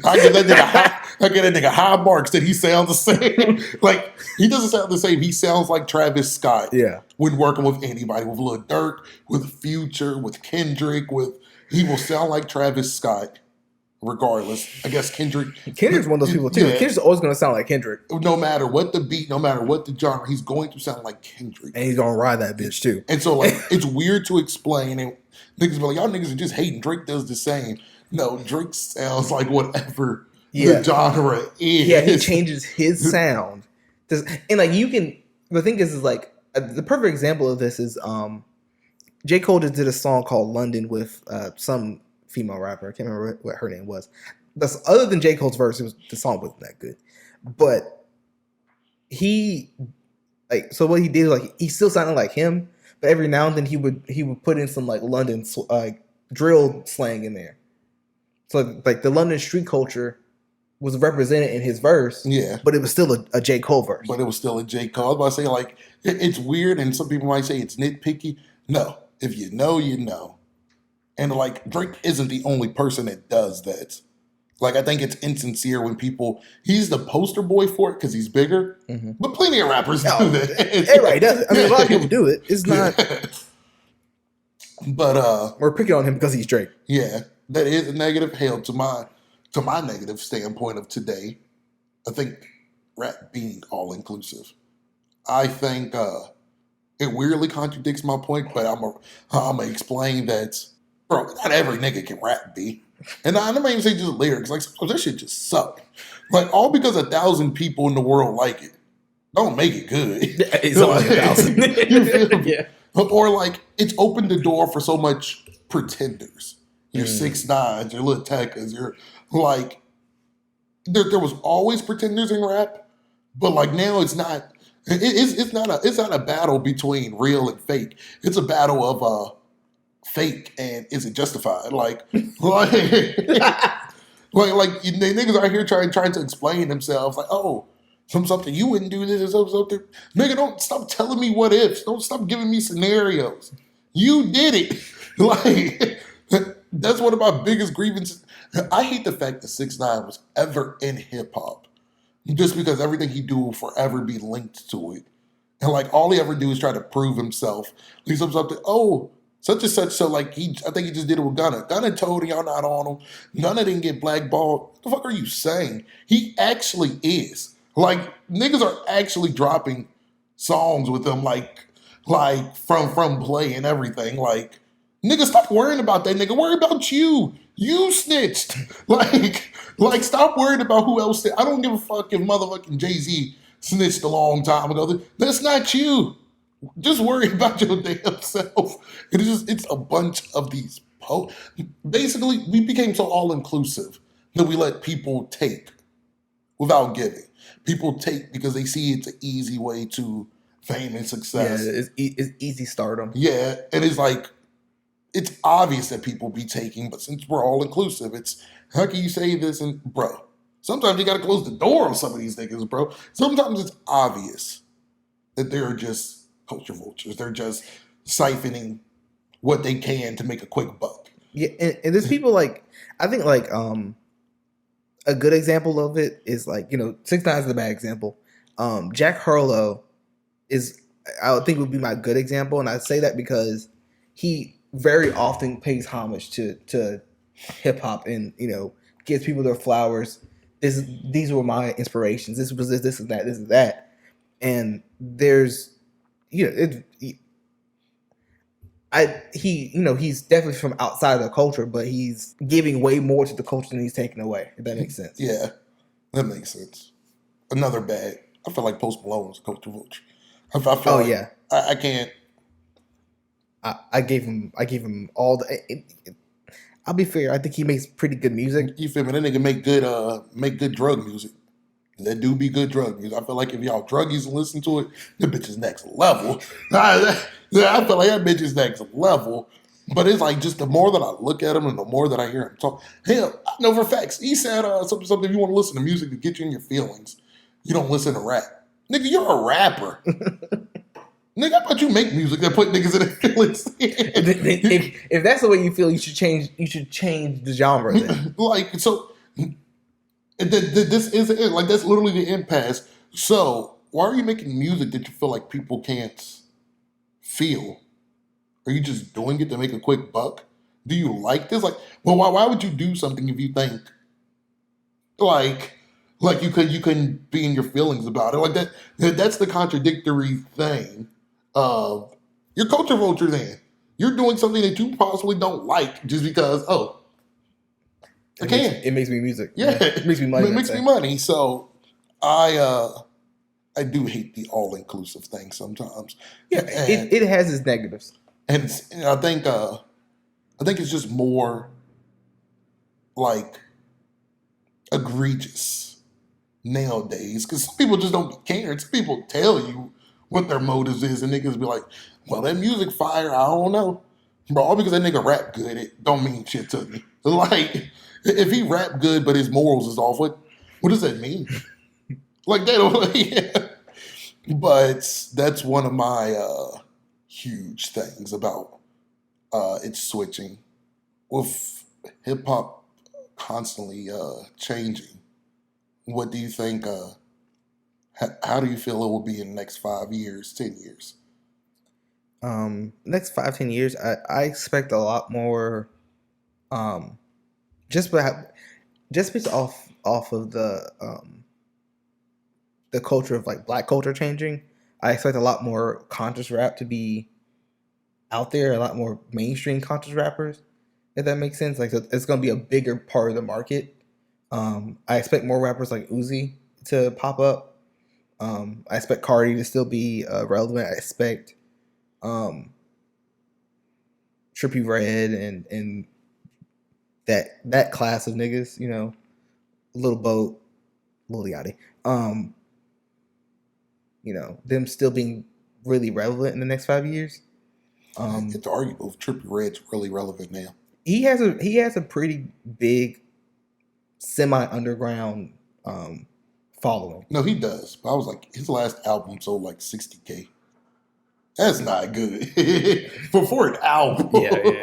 I give that nigga high marks that he sounds the same. Like, he doesn't sound the same. He sounds like Travis Scott. Yeah. When working with anybody, with Lil Durk, with Future, with Kendrick, he will sound like Travis Scott. Regardless, I guess Kendrick's one of those people too. Yeah. Kendrick's always going to sound like Kendrick. No matter what the beat, no matter what the genre, he's going to sound like Kendrick. And he's going to ride that bitch too. And so, like, it's weird to explain. And niggas be like, y'all niggas are just hating. Drake does the same. No, Drake sounds like whatever the genre is. Yeah, he changes his sound. And like, the thing is like, the perfect example of this is J. Cole just did a song called London with some female rapper. I can't remember what her name was. That's other than J. Cole's verse, the song wasn't that good. But so what he did, like, he still sounded like him, but every now and then he would put in some like London drill slang in there. So like the London street culture was represented in his verse, but it was still a J. Cole verse. But it was still a J. Cole. I was about to say, like, it's weird, and some people might say it's nitpicky. No, if you know, you know. And like, Drake isn't the only person that does that. Like, I think it's insincere when he's the poster boy for it because he's bigger, but plenty of rappers do that. Everybody does it. I mean, a lot of people do it. It's not. But we're picking on him because he's Drake. Yeah, that is a negative. Hell, to my negative standpoint of today, I think rap being all inclusive. I think it weirdly contradicts my point, but I'm gonna explain that. Bro, not every nigga can rap, B. And I'm not even saying just lyrics. Like, sometimes that shit just suck. Like, all because 1,000 people in the world like it. Don't make it good. It's only 1,000. You feel me? Yeah. Or like, it's opened the door for so much pretenders. Your 6ix9ines, your Lil Tecca's, your like, there was always pretenders in rap, but like now it's not. It's not a battle between real and fake. It's a battle of fake and is it justified? Like niggas out here trying to explain themselves like, oh, something you wouldn't do this or something. Nigga, don't stop telling me what ifs. Don't stop giving me scenarios. You did it. Like, that's one of my biggest grievances. I hate the fact that 6ix9ine was ever in hip hop, just because everything he do will forever be linked to it. And like, all he ever do is try to prove himself. He's something, oh, such and such. So like, I think he just did it with Gunna. Gunna told y'all not on him. Gunna didn't get blackballed. What the fuck are you saying? He actually is. Like, niggas are actually dropping songs with him, like from play and everything. Like, nigga, stop worrying about that nigga. Worry about you. You snitched. Like, stop worrying about who else. I don't give a fuck if motherfucking Jay-Z snitched a long time ago. That's not you. Just worry about your damn self. It's a bunch of these basically, we became so all-inclusive that we let people take without giving. People take because they see it's an easy way to fame and Yeah, success. it's easy stardom. Yeah, and it's like it's obvious that people be taking, but since we're all inclusive, it's how can you say this? And bro, sometimes you got to close the door on some of these niggas, bro. Sometimes it's obvious that they're just culture vultures. They're just siphoning what they can to make a quick buck. Yeah, and there's people like I think like a good example of it is like 6ix9ine is a bad example. Jack Harlow is I would think would be my good example, and I say that because he very often pays homage to hip hop and gives people their flowers. These were my inspirations. This was this and that. This is that, and there's he's definitely from outside of the culture, but he's giving way more to the culture than he's taking away. If that makes sense. Yeah, that makes sense. Another bad. I feel like Post Malone is a culture vulture. I feel Oh like yeah, I can't. I gave him all the. I'll be fair. I think he makes pretty good music. You feel me? That nigga make good drug music. That do be good drug music. I feel like if y'all druggies listen to it, the bitch is next level. I feel like that bitch is next level. But it's like just the more that I look at him and the more that I hear him talk. Hell, I know for facts. He said something if you want to listen to music to get you in your feelings, you don't listen to rap. Nigga, you're a rapper. Nigga, I thought you make music that put niggas in their feelings. if that's the way you feel, you should change. You should change the genre. Then. Like so, this is it. Like that's literally the impasse. So why are you making music that you feel like people can't feel? Are you just doing it to make a quick buck? Do you like this? Like, well, why would you do something if you think like you couldn't be in your feelings about it? Like that's the contradictory thing of your culture vulture. Then you're doing something that you possibly don't like just because I can. It makes me music. Yeah, It makes me money. It makes me money. So I do hate the all inclusive thing sometimes. Yeah, And- it has its negatives. And I think it's just more like egregious nowadays because some people just don't care. Some people tell you what their motives is, and niggas be like, "Well, that music fire, I don't know, bro. All because that nigga rap good, it don't mean shit to me. Like, if he rap good but his morals is off, what does that mean? Like they don't. Yeah. But that's one of my huge things about its switching with hip hop constantly changing. What do you think? How do you feel it will be in the next 5 years, 10 years? Next 5-10 years, I expect a lot more. Just based off of the culture of like black culture changing, I expect a lot more conscious rap to be out there, a lot more mainstream conscious rappers, if that makes sense. Like it's going to be a bigger part of the market. I expect more rappers like Uzi to pop up. I expect Cardi to still be relevant. I expect Trippie Redd and that class of niggas, Lil Boat, Lil Yachty, them still being really relevant in the next 5 years. It's arguable if Trippie Redd's really relevant now. He has a pretty big semi underground following. No, he does. But I was like, his last album sold like 60K. That's not good for an album. Yeah.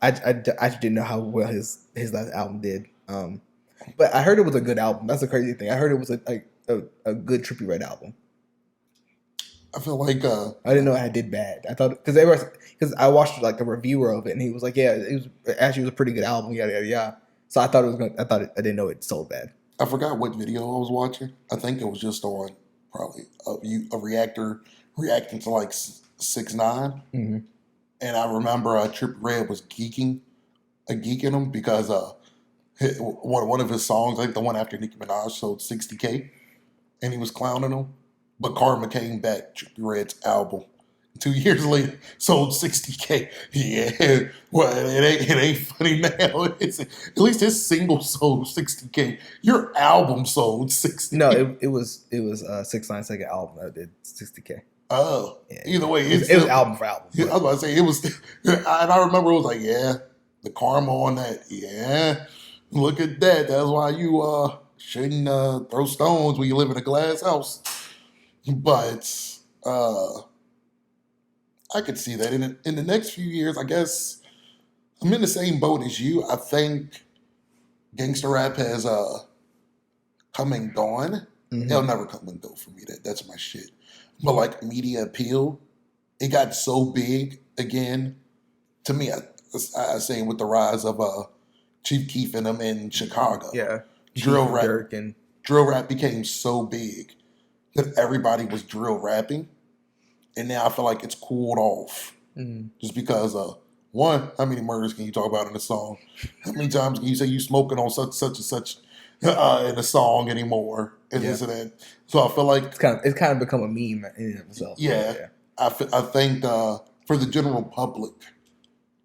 I just didn't know how well his last album did. But I heard it was a good album. That's the crazy thing. I heard it was a good Trippie Redd album. I feel like I didn't know it did bad. I thought because I watched like a reviewer of it and he was like, yeah, it was a pretty good album. Yada yada yada. So I thought I didn't know it sold bad. I forgot what video I was watching. I think it was just on probably a reactor reacting to like 6ix9ine. Mm-hmm. And I remember Trippie Redd was geeking him because one of his songs, I think the one after Nicki Minaj, sold 60K, and he was clowning him. But Karma came back, Trippie Redd's album, 2 years later, sold 60K. Yeah, well, it ain't funny now. It's, at least his single sold 60K. Your album sold 60. No, it was 6ix9ine album that did 60K. Oh, Yeah, either way, it was album for album. I was about to say it was, and I remember it was like, yeah, the karma on that. Yeah, look at that. That's why you shouldn't throw stones when you live in a glass house. But I could see that in the next few years. I guess I'm in the same boat as you. I think gangster rap has come and gone. Mhm. It'll never come and go for me. That's my shit. But like media appeal, it got so big again. To me, I say with the rise of Chief Keef and them in Chicago, Yeah, drill Chief, rap, Dirk, and drill rap became so big that everybody was drill rapping, and now I feel like it's cooled off just because one, how many murders can you talk about in a song? How many times can you say you smoking on such and such in a song anymore? And this and that. So I feel like it's kind of become a meme in itself. yeah. I think for the general public,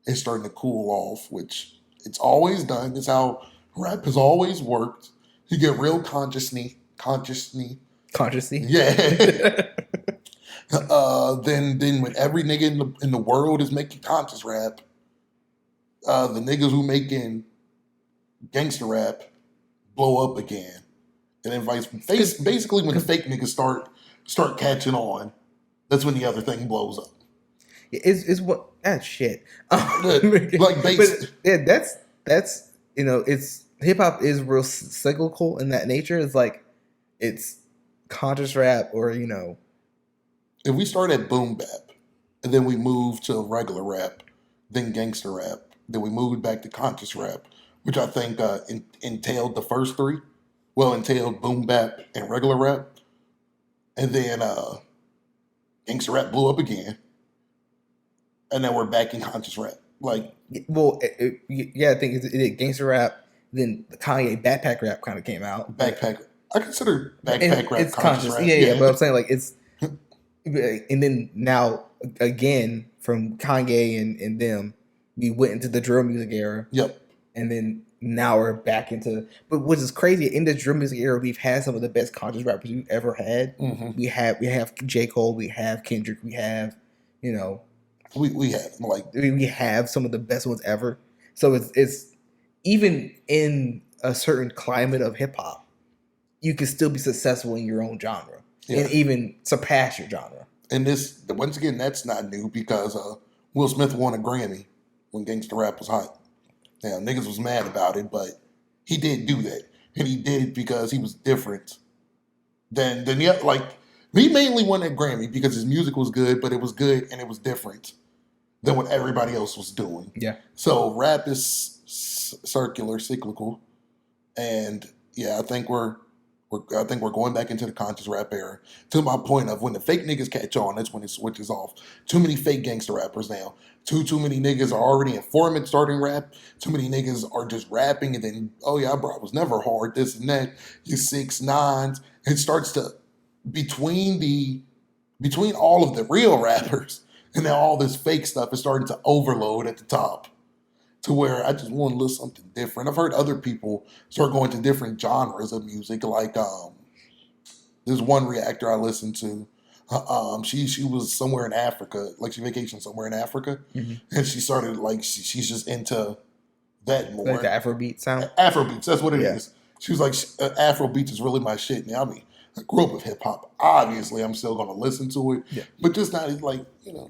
it's starting to cool off, which it's always done. It's how rap has always worked. You get real consciously. Consciously. Yeah. Then when every nigga in the world is making conscious rap, the niggas who making gangster rap blow up again, and then basically when the fake niggas start catching on, that's when the other thing blows up. It's what that shit. Like but yeah, that's it's hip hop is real cyclical in that nature. It's like it's conscious rap or if we start at boom bap and then we move to regular rap, then gangster rap, then we moved back to conscious rap, which I think entailed the first three. Well, entailed boom bap and regular rap, and then gangster rap blew up again, and then we're back in conscious rap. Like, well, I think it did gangster rap. Then the Kanye backpack rap kind of came out. Backpack, I consider backpack rap it's conscious rap. Yeah, but I'm saying like it's, and then now again from Kanye and them, we went into the drill music era. Yep. And then now we're back into, but what is crazy in the drill music era, we've had some of the best conscious rappers we've ever had. Mm-hmm. We have J. Cole, we have Kendrick, we have we have like we have some of the best ones ever. So it's even in a certain climate of hip hop, you can still be successful in your own genre and even surpass your genre. And this, once again, that's not new because Will Smith won a Grammy when gangster rap was hot. Now, niggas was mad about it, but he did do that. And he did it because he was different than the other. Like, he mainly won that Grammy because his music was good, but it was good and it was different than what everybody else was doing. Yeah. So rap is circular, cyclical. And yeah, I think we're going back into the conscious rap era. To my point of when the fake niggas catch on, that's when it switches off. Too many fake gangster rappers now. Too many niggas are already informants starting rap. Too many niggas are just rapping and then, oh yeah, bro, I was never hard, this and that. You 6ix9ines. It starts to between all of the real rappers and now all this fake stuff is starting to overload at the top. To where I just want to listen to something different. I've heard other people start going to different genres of music. Like there's one reactor I listened to. She was somewhere in Africa, like she vacationed somewhere in Africa, and she started like she's just into that more. Like the Afrobeat sound. Afrobeats, that's what it is. She was like, Afrobeats is really my shit. Now I mean, I grew up with hip hop. Obviously, I'm still gonna listen to it, but just not like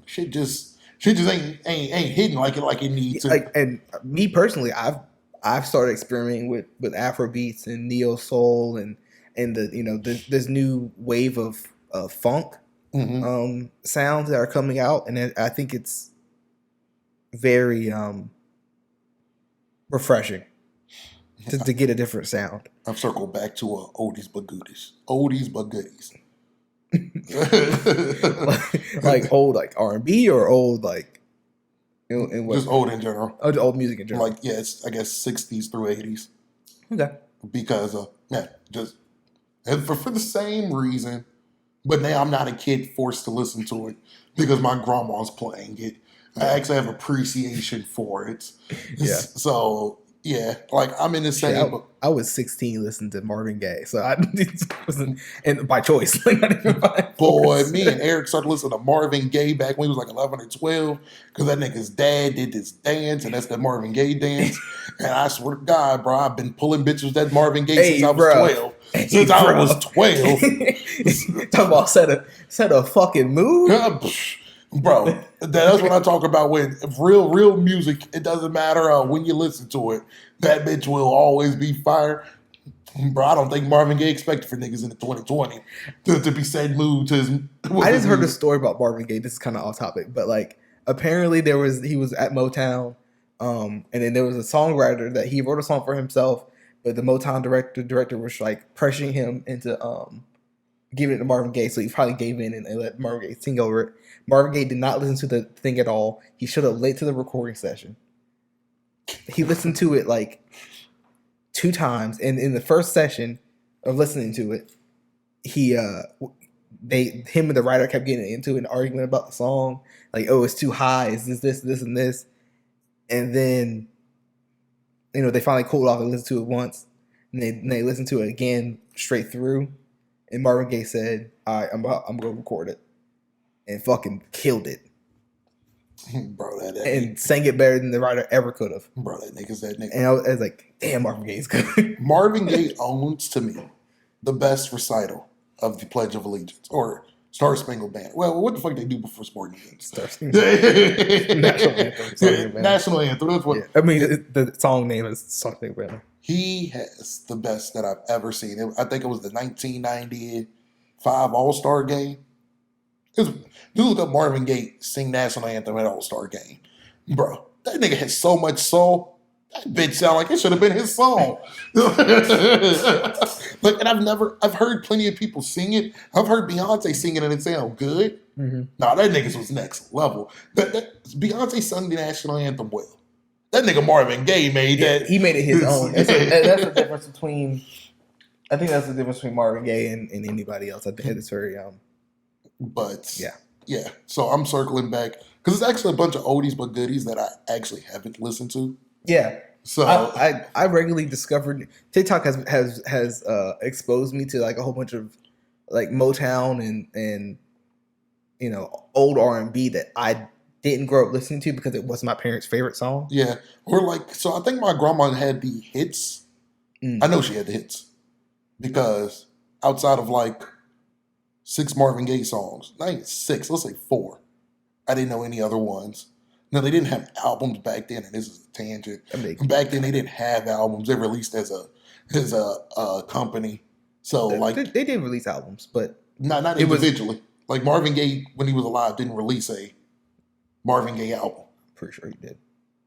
shit just ain't hitting like it needs to. Like, and me personally, I've started experimenting with Afrobeats and neo soul and the this new wave of funk sounds that are coming out, and I think it's very refreshing to get a different sound. I've circled back to oldies but goodies. Oldies but goodies. like old like R&B or old like just old in general. Old music in general. Like it's I guess 60s through 80s. Okay. Because just and for the same reason But now I'm not a kid forced to listen to it because my grandma's playing it. I actually have appreciation for it. Yeah. So yeah, like I'm in the same. I was 16 listening to Marvin Gaye, so I wasn't, and by choice. Like, not even by Boy, force. me and Eric started listening to Marvin Gaye back when he was like 11 or 12 because that nigga's dad did this dance, and that's the Marvin Gaye dance. And I swear to God, bro, I've been pulling bitches that Marvin Gaye since I was 12. Since I was 12. Talk about set a fucking mood. Bro, that's what I talk about with real music. It doesn't matter when you listen to it. That bitch will always be fire. Bro, I don't think Marvin Gaye expected for niggas in the 2020 to be setting mood to his. I just heard a story about Marvin Gaye. This is kind of off topic, but like apparently he was at Motown, and then there was a songwriter that he wrote a song for himself, but the Motown director was like pressuring him into giving it to Marvin Gaye, so he probably gave in and let Marvin Gaye sing over it. Marvin Gaye did not listen to the thing at all. He showed up late to the recording session. He listened to it like 2 times, and in the first session of listening to it, him and the writer kept getting into an argument about the song, like, oh, it's too high, is this, and this, and then they finally cooled off and listened to it once, and they listened to it again straight through, and Marvin Gaye said, "All right, I'm gonna record it," and fucking killed it. Bro, and sang it better than the writer ever could have. Bro, that nigga's that nigga. And I was like, damn, Marvin Gaye's good. Marvin Gaye owns, to me, the best recital of the Pledge of Allegiance or Star Spangled Banner. Well, what the fuck they do before sporting games? Star Spangled National Anthem. National Anthem. That's what. Yeah. I mean, the song name is Star Spangled Banner. He has the best that I've ever seen. I think it was the 1995 All-Star Game. You look up Marvin Gaye sing National Anthem at All-Star Game. Bro, that nigga has so much soul. That bitch sound like it should have been his song. Like, and I've heard plenty of people sing it. I've heard Beyonce sing it and it sound good. Mm-hmm. Nah, that nigga's was next level. Beyonce sung the National Anthem well. That nigga Marvin Gaye made that. He made it his own. That's the difference between. I think that's the difference between Marvin Gaye and anybody else. I think it's very. But yeah. So I'm circling back because it's actually a bunch of oldies but goodies that I actually haven't listened to. Yeah. So I regularly discovered TikTok has exposed me to like a whole bunch of like Motown and old R&B that I didn't grow up listening to because it was my parents' favorite song. Yeah. Or like, so I think my grandma had the hits. I know she had the hits because outside of like 6 Marvin Gaye songs, not even 6, let's say 4. I didn't know any other ones. No, they didn't have albums back then, and this is a tangent. Back then, they didn't have albums. They released as a company. So they did release albums, but not individually. Like Marvin Gaye, when he was alive, didn't release a Marvin Gaye album. Pretty sure he did.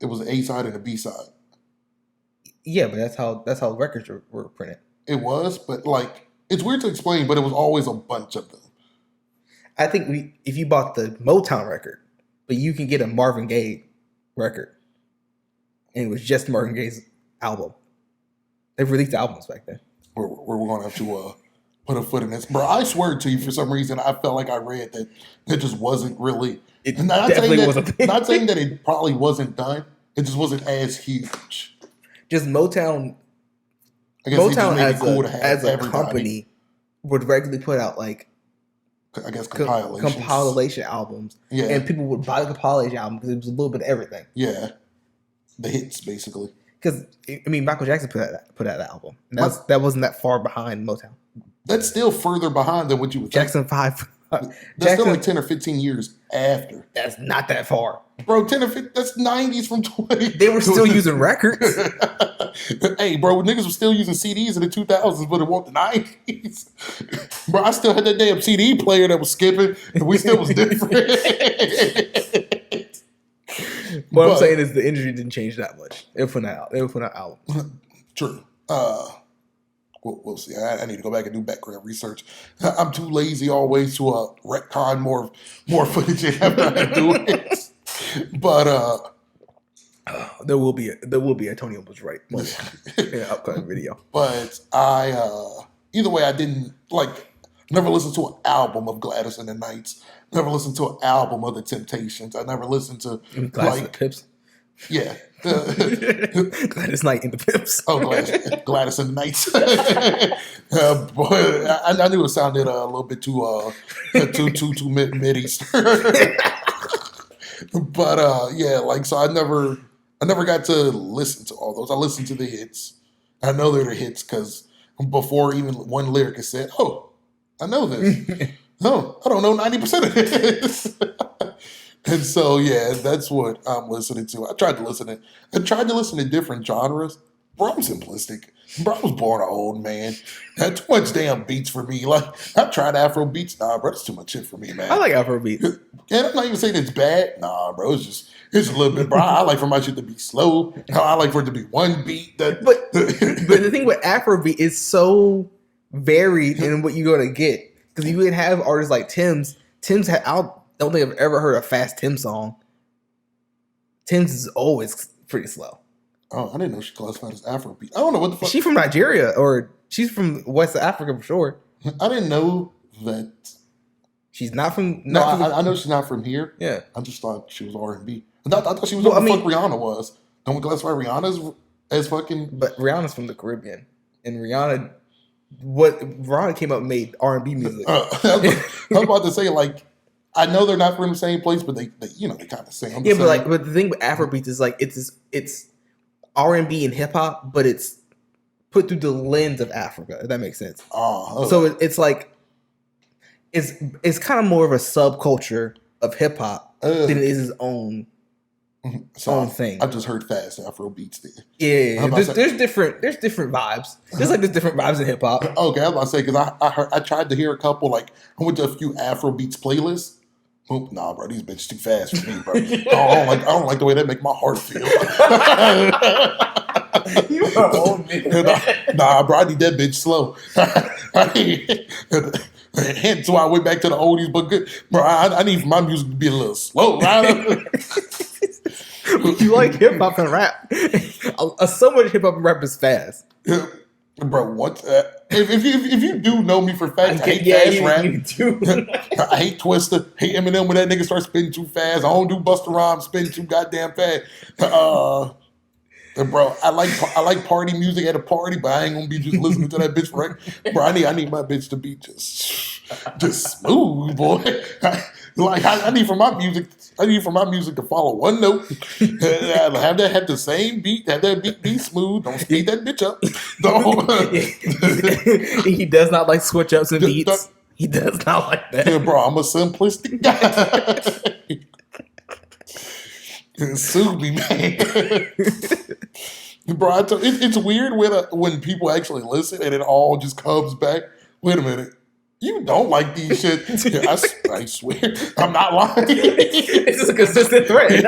It was an A side and a B side. Yeah, but that's how records were printed. It was, but like it's weird to explain, but it was always a bunch of them. I think if you bought the Motown record, but you can get a Marvin Gaye record, and it was just Marvin Gaye's album. They've released albums back then. We're going to have to put a foot in this. Bro, I swear to you, for some reason, I felt like I read that it just wasn't really... Not saying that it probably wasn't done. It just wasn't as huge. Just Motown... I guess Motown as a company would regularly put out like compilation albums. Yeah. And people would buy the compilation album because it was a little bit of everything. Yeah. The hits, basically. Because, I mean, Michael Jackson put out that album. And that wasn't that far behind Motown. That's still further behind than what you would Jackson think. 5. That's still like 10 or 15 years after. That's not that far. Bro, 10 or 15, that's 90s from 20. They were still using records. Hey, bro, niggas were still using CDs in the 2000s, but it wasn't the 90s. Bro, I still had that damn CD player that was skipping, and we still was different. What I'm saying is the industry didn't change that much. They were putting out albums. True. We'll see. I need to go back and do background research. I'm too lazy always to retcon more footage after I do it. But there will be Antonio was right in an upcoming video. But either way, I didn't like. Never listened to an album of Gladys and the Knights. Never listened to an album of the Temptations. I never listened to Gladys and the Pips. Yeah. Gladys Knight and the Pips. Oh, Gladys and the Knights. Boy, I knew it sounded a little bit too mid-eastern. But yeah, like so, I never got to listen to all those. I listened to the hits. I know they're the hits because before even one lyric is said, oh, I know this. No, I don't know 90% of this. And so, yeah, that's what I'm listening to. I tried to listen to different genres. Bro, I'm simplistic. Bro, I was born an old man. Had too much damn beats for me. Like, I tried Afro beats. Nah, bro, that's too much shit for me, man. I like Afro beats. And I'm not even saying it's bad. Nah, bro, it's a little bit, bro. I like for my shit to be slow. I like for it to be one beat. But the thing with Afrobeat is so varied in what you're gonna get. Because you would have artists like Tim's. I don't think I've ever heard a fast Tim song. Tim's is always pretty slow. Oh, I didn't know she classified as Afrobeat. I don't know what the fuck. She's from Nigeria, or she's from West Africa for sure. I didn't know that. She's not from. I know she's not from here. Yeah, I just thought she was R&B. I thought she was what the fuck Rihanna was. Don't we classify Rihanna as fucking? But Rihanna's from the Caribbean, and Rihanna came up and made R&B music. I was about to say, like, I know they're not from the same place, but they kind of sing. Yeah, but the thing with Afrobeats is like it's R&B and hip hop, but it's put through the lens of Africa. If that makes sense. Oh, so it's like it's kind of more of a subculture of hip hop than it is its own thing. I just heard fast Afro beats there. Yeah, there's different vibes. Just like there's different vibes in hip hop. Okay, I was about to say because I tried to hear a couple. Like I went to a few Afro beats playlists. Oh, nah, bro, these bitches too fast for me, bro. I don't like the way that make my heart feel. You are old nigga. Nah, bro, I need that bitch slow. Hence why I went back to the oldies, but good, bro. I need my music to be a little slow, right? You like hip hop and rap? So much hip hop and rap is fast. Bro, what? If you do know me for facts, I hate fast rap. You do. I hate Twista. Hate Eminem when that nigga starts spitting too fast. I don't do Busta Rhymes spitting too goddamn fast. Bro, I like party music at a party, but I ain't gonna be just listening to that bitch, right? Bro, I need my bitch to be just smooth, boy. Like I need for my music to follow one note. Have the same beat. Have that beat be smooth. Don't speed that bitch up. He does not like switch ups and beats. He does not like that. Yeah, bro, I'm a simplistic guy. Sue me, man. Bro, it's weird when people actually listen and it all just comes back. Wait a minute. You don't like these shit. Yeah, I swear. I'm not lying. It's just a consistent thread.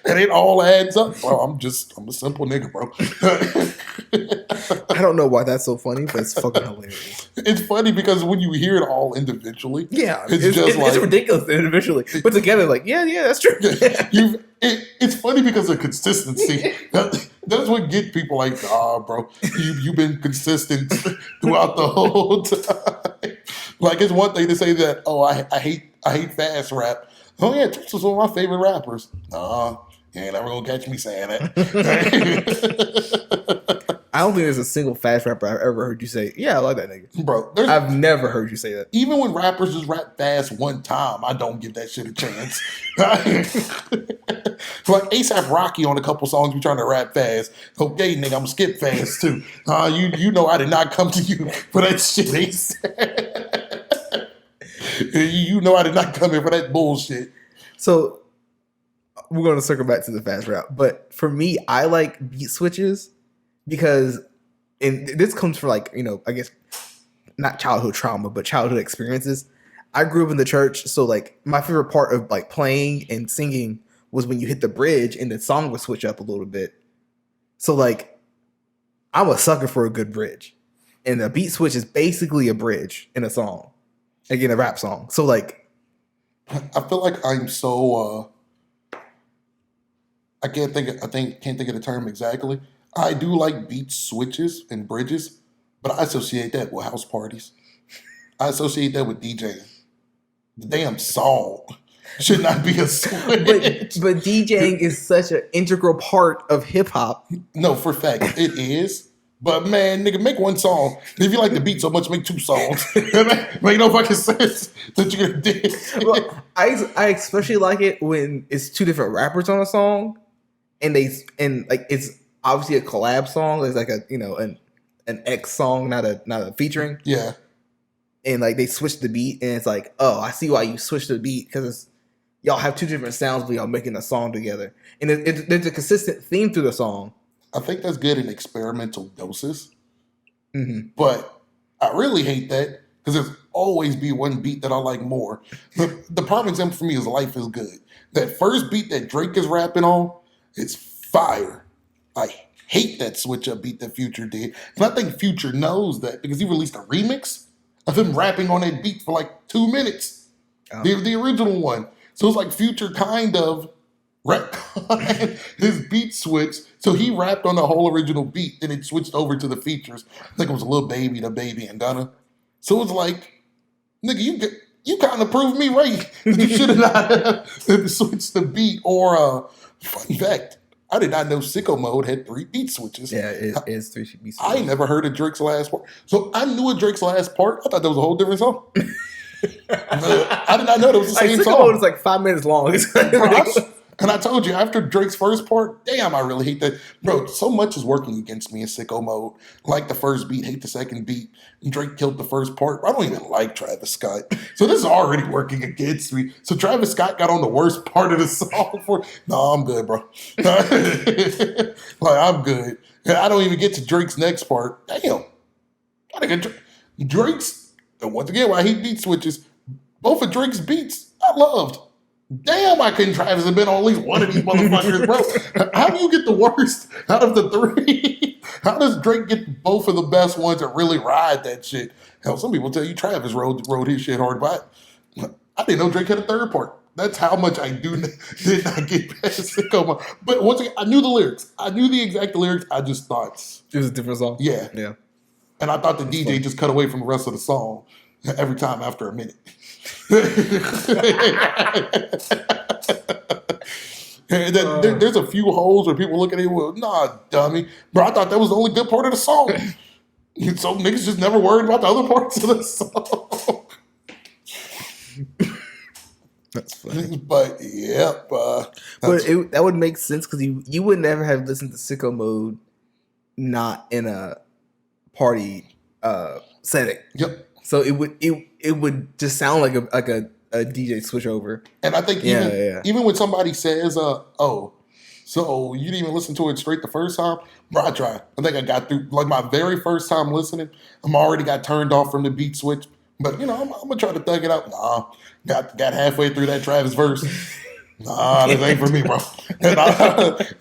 And it all adds up. Bro, I'm a simple nigga, bro. I don't know why that's so funny, but it's fucking hilarious. It's funny because when you hear it all individually, yeah, it's ridiculous individually. But together, like, yeah, that's true. It's funny because of consistency. That's what get people like, bro, you've been consistent throughout the whole time. Like it's one thing to say that, oh, I hate fast rap. Oh yeah, Twista's one of my favorite rappers. Nah, you ain't never gonna catch me saying that. I don't think there's a single fast rapper I've ever heard you say, yeah, I like that nigga. Bro, I've never heard you say that. Even when rappers just rap fast one time, I don't give that shit a chance. Like ASAP Rocky on a couple songs, be trying to rap fast. Okay, nigga, I'm gonna skip fast too. You know I did not come to you for that shit, ASAP. You know I did not come here for that bullshit. So we're going to circle back to the fast rap, but for me, I like beat switches because, and this comes from like, I guess not childhood trauma, but childhood experiences. I grew up in the church, so like my favorite part of like playing and singing was when you hit the bridge and the song would switch up a little bit. So like, I'm a sucker for a good bridge, and the beat switch is basically a bridge in a song. Again, a rap song. So like, I feel like I'm so I can't think of the term exactly. I do like beat switches and bridges, but I associate that with house parties. I associate that with DJing. The damn song should not be a switch. But DJing is such an integral part of hip hop. No, for facts, it is. But man, nigga, make one song. If you like the beat so much, make 2 songs. Make no fucking sense that you're gonna do. Well, I especially like it when it's 2 different rappers on a song, and it's obviously a collab song. It's like an X song, not a featuring. Yeah. And like they switch the beat, and it's like, oh, I see why you switched the beat, because y'all have 2 different sounds, but y'all making a song together, and there's a consistent theme through the song. I think that's good in experimental doses. Mm-hmm. But I really hate that because there's always be one beat that I like more. The prime example for me is Life is Good. That first beat that Drake is rapping on is fire. I hate that switch up beat that Future did. And I think Future knows that because he released a remix of him rapping on that beat for like 2 minutes. Oh. The original one. So it's like Future kind of retconned his beat switch. So he rapped on the whole original beat, then it switched over to the features. I think it was Lil Baby, the Baby, and Gunna. So it's like, nigga, you kind of proved me right. You should have not switched the beat. Or fun fact, I did not know Sicko Mode had 3 beat switches. Yeah, it is 3 beat switches. I never heard of Drake's last part. So I knew of Drake's last part. I thought that was a whole different song. I did not know that was the same Sicko song. Mode is like 5 minutes long. And I told you, after Drake's first part, damn, I really hate that. Bro, so much is working against me in Sicko Mode. Like the first beat, hate the second beat. And Drake killed the first part. I don't even like Travis Scott. So this is already working against me. So Travis Scott got on the worst part of the song for... No, I'm good, bro. Like, I'm good. And I don't even get to Drake's next part. Damn. I think Drake's... And once again, why he beat switches, both of Drake's beats, I loved. Damn, I couldn't Travis have been on at least one of these motherfuckers, bro. How do you get the worst out of the 3? How does Drake get both of the best ones that really ride that shit? Hell, some people tell you Travis rode his shit hard, but I didn't know Drake had a third part. That's how much I did not get past Sicko Mode. But once again, I knew the lyrics. I knew the exact lyrics. I just thought it was a different song. Yeah. Yeah. And I thought the DJ just cut away from the rest of the song every time after a minute. There's a few holes where people look at it, well, nah, dummy. Bro, I thought that was the only good part of the song. So niggas just never worried about the other parts of the song. That's funny. But, yep. That would make sense because you would never have listened to Sicko Mode not in a party setting. Yep. So it would just sound like a DJ switchover. And I think even when somebody says, oh, so you didn't even listen to it straight the first time? Bro, I tried. I think I got through, like my very first time listening, I'm already got turned off from the beat switch. But, you know, I'm going to try to thug it out. Nah, got halfway through that Travis verse. Nah, this ain't for me, bro.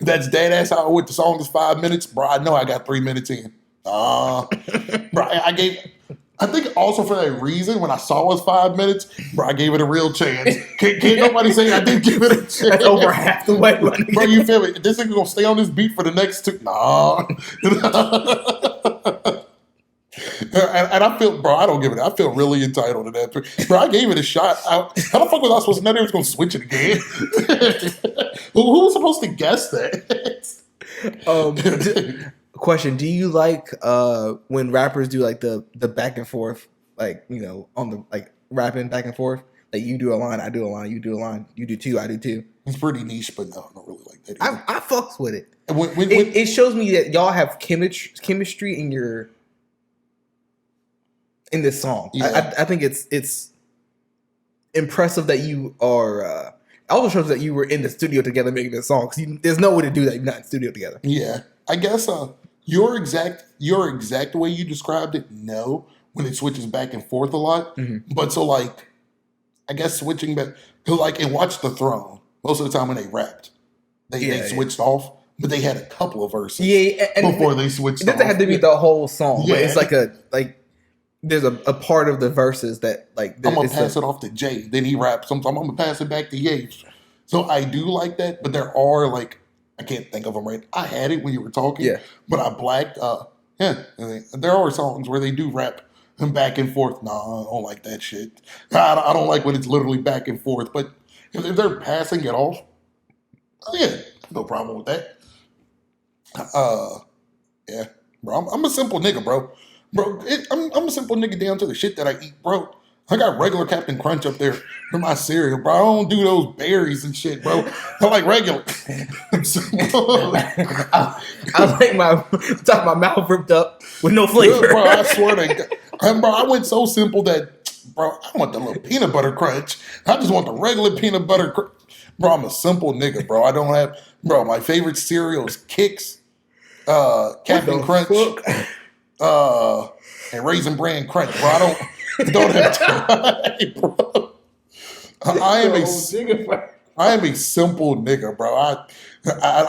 That's dead ass how I went. The song is 5 minutes. Bro, I know I got 3 minutes in. Bro, I think also for that reason, when I saw it was 5 minutes, bro, I gave it a real chance. Can't nobody say I didn't give it a chance. That's over half the way. Bro, you feel me? This nigga gonna stay on this beat for the next 2. Nah. And I feel, bro, I don't give it. I feel really entitled to that. Bro, I gave it a shot. How the fuck was I supposed to know they was gonna switch it again? Who was supposed to guess that? Question: do you like when rappers do like the back and forth, like, you know, on the like rapping back and forth? Like you do a line, I do a line, you do a line, you do 2, I do 2. It's pretty niche, but no, I don't really like that either. I fucks with it. It shows me that y'all have chemistry in this song. Yeah. I think it's impressive that you are. It also shows that you were in the studio together making this song. Because there's no way to do that if you're not in the studio together. Yeah, I guess your exact way you described it, no, when it switches back and forth a lot. Mm-hmm. But so like, I guess switching back, cause like in Watch the Throne, most of the time when they rapped, they switched off, but they had a couple of verses before they switched off. It doesn't have to be the whole song, Yeah. but it's like there's a part of the verses that like I'm gonna pass it off to Jay, then he raps. I'm gonna pass it back to Ye. So I do like that, but there are like, I can't think of them right. I had it when you were talking, Yeah. but I blacked. There are songs where they do rap and back and forth. Nah, I don't like that shit. I don't like when it's literally back and forth. But if they're passing it off, oh yeah, no problem with that. Yeah, bro, I'm a simple nigga, bro. I'm a simple nigga down to the shit that I eat, bro. I got regular Captain Crunch up there for my cereal, bro. I don't do those berries and shit, bro. I like regular. I like my top of my mouth ripped up with no flavor. Yeah, bro, I swear to God. And bro, I went so simple that, bro, I want the little peanut butter crunch. I just want the regular peanut butter crunch. Bro, I'm a simple nigga, bro. I don't have, bro, my favorite cereal is Kix, Captain Crunch, and Raisin Bran Crunch, bro. I don't have time, bro. I am a simple nigga, bro. I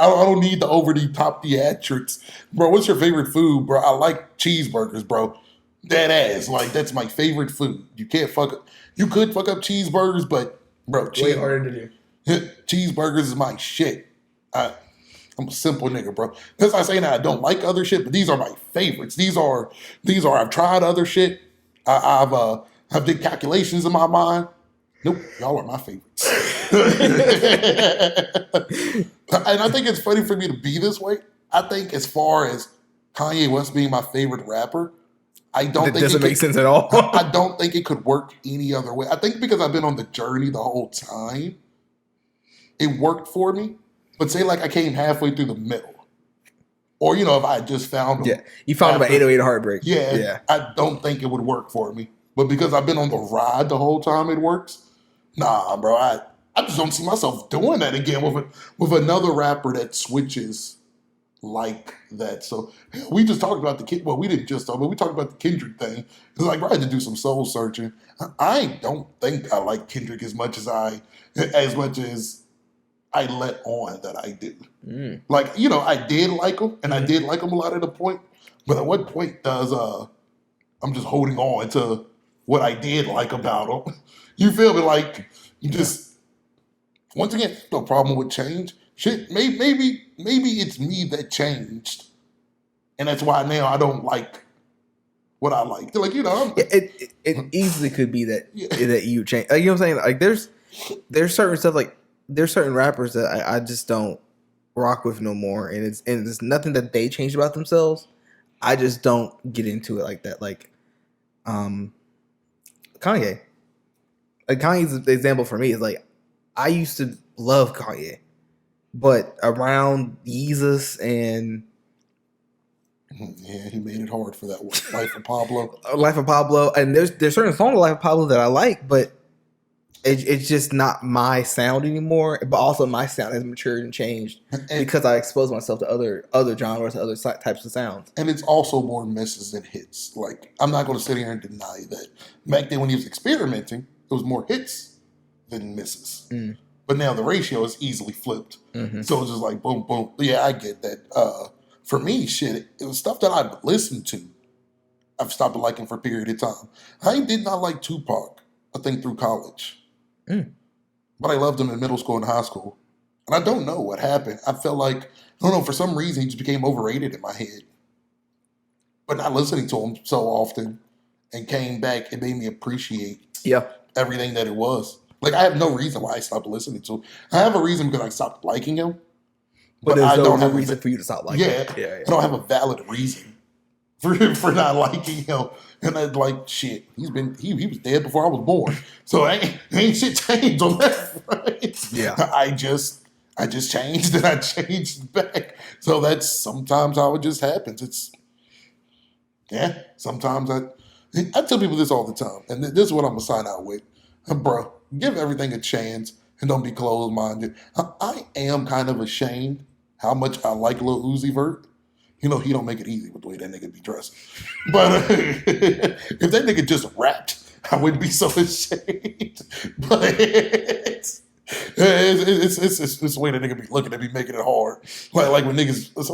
don't need the over the top theatrics, bro. What's your favorite food, bro? I like cheeseburgers, bro. Dead ass, like that's my favorite food. You can't fuck up. You could fuck up cheeseburgers, but bro, Way harder to do. cheeseburgers is my shit. I'm a simple nigga, bro. That's not saying that I don't like other shit, but these are my favorites. These are. I've tried other shit. I've did calculations in my mind. Nope, y'all are my favorites. And I think it's funny for me to be this way. I think as far as Kanye West being my favorite rapper, I don't think doesn't make sense at all. I don't think it could work any other way. I think because I've been on the journey the whole time, it worked for me. But say like I came halfway through the middle. Or, you know, if I just found them. Yeah, you found about 808 Heartbreak. Yeah, I don't think it would work for me. But because I've been on the ride the whole time, it works. Nah, bro, I just don't see myself doing that again with another rapper that switches like that. So we just talked about we didn't just talk, but we talked about the Kendrick thing. It's like, bro, I had to do some soul searching. I don't think I like Kendrick as much as I let on that I do. Like, you know, I did like him, and I did like him a lot at a point. But at what point does I'm just holding on to what I did like about him? You feel me? Like you just once again, no problem with change. Shit, maybe it's me that changed, and that's why now I don't like what I like. Like, you know, it easily could be that that you change. Like, you know what I'm saying? Like there's certain stuff, like there's certain rappers that I just don't rock with no more, and it's nothing that they changed about themselves. I just don't get into it like that. Like Kanye. Like Kanye's example for me is like I used to love Kanye, but around Yeezus and yeah, he made it hard for that one. Life of Pablo. Life of Pablo, and there's certain songs of Life of Pablo that I like, but it's just not my sound anymore. But also my sound has matured and changed because I exposed myself to other genres, other types of sounds. And it's also more misses than hits. Like, I'm not going to sit here and deny that back then when he was experimenting, it was more hits than misses. But now the ratio is easily flipped. So it's just like boom, boom. Yeah, I get that. For me, shit, it was stuff that I've listened to. I've stopped liking for a period of time. I did not like Tupac, I think, through college. But I loved him in middle school and high school. And I don't know what happened. I felt like, I don't know, for some reason he just became overrated in my head. But not listening to him so often and came back, it made me appreciate everything that it was. Like, I have no reason why I stopped listening to him. I have a reason because I stopped liking him. But I don't have a reason for you to stop liking him. Yeah. I don't have a valid reason for not liking him. And I'd like, shit, he was dead before I was born. So ain't shit changed on that front. Yeah. I just changed and I changed back. So that's sometimes how it just happens. Sometimes I tell people this all the time. And this is what I'm going to sign out with. Bro, give everything a chance and don't be closed-minded. I am kind of ashamed how much I like Lil Uzi Vert. You know, he don't make it easy with the way that nigga be dressed. But if that nigga just rapped, I wouldn't be so ashamed. But it's the way that nigga be looking at me, making it hard. Like when niggas, who's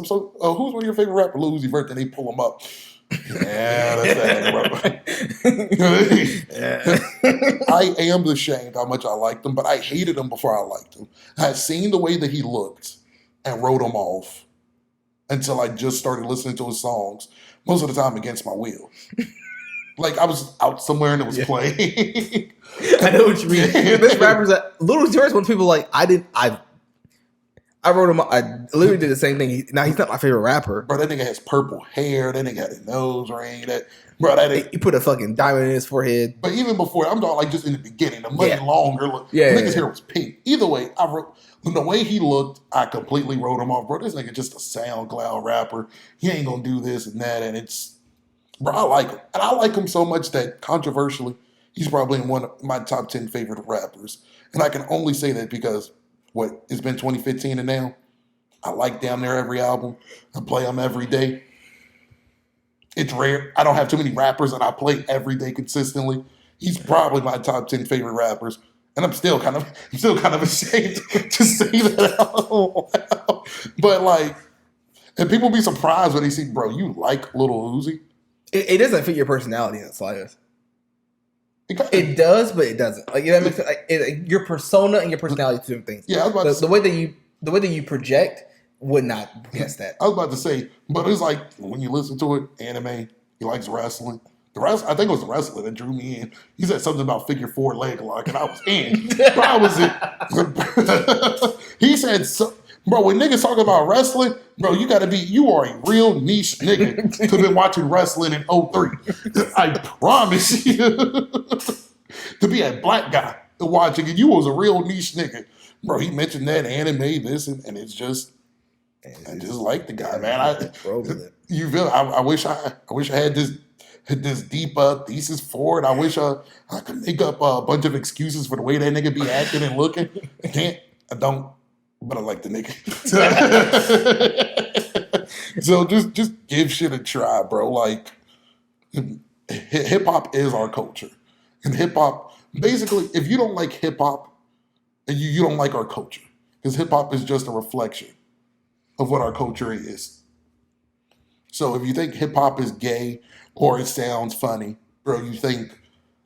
one of your favorite rappers? Lil Uzi Vert, then they pull him up. Yeah, that's that, bro. I am ashamed how much I liked him, but I hated him before I liked him. I had seen the way that he looked and wrote him off until I just started listening to his songs, most of the time against my will. Like I was out somewhere and it was playing. I know what you mean. This rapper's Little Uzi when people like I wrote him. I literally did the same thing. Now he's not my favorite rapper. Bro, that nigga has purple hair. That nigga had a nose ring. He put a fucking diamond in his forehead. But even before, I'm talking like just in the beginning, the much longer look. Yeah, Nigga's hair was pink. Either way, the way he looked, I completely wrote him off. Bro, this nigga just a SoundCloud rapper. He ain't gonna do this and that. And bro, I like him. And I like him so much that controversially, he's probably in one of my top 10 favorite rappers. And I can only say that because it's been 2015 and now I like damn near every album. I play them every day. It's rare. I don't have too many rappers that I play every day consistently. He's probably my top 10 favorite rappers. And I'm still kind of ashamed to say that out loud. But like, and people be surprised when they see, bro, you like Lil Uzi? It doesn't fit your personality in the slightest. It does, but it doesn't. Like, you know what I mean? Like, your persona and your personality are two different things. Yeah, I was about to say, the way that you project would not guess that. I was about to say, but it's like when you listen to it, anime, he likes wrestling. I think it was the wrestler that drew me in. He said something about figure 4 leg lock, and I was in. Bro, I was in. He said, bro, when niggas talk about wrestling, bro, you are a real niche nigga to been watching wrestling in 03. I promise you. To be a black guy watching it, you was a real niche nigga. Bro, he mentioned that anime, this, and it's just, I just like the guy, man. You feel? I wish I had this deep thesis for it. I wish I could make up a bunch of excuses for the way that nigga be acting and looking. I don't, but I like the nigga. So just give shit a try, bro. Like, hip hop is our culture, and hip hop basically, if you don't like hip hop, and you don't like our culture, because hip hop is just a reflection of what our culture is. So if you think hip hop is gay or it sounds funny, bro, you think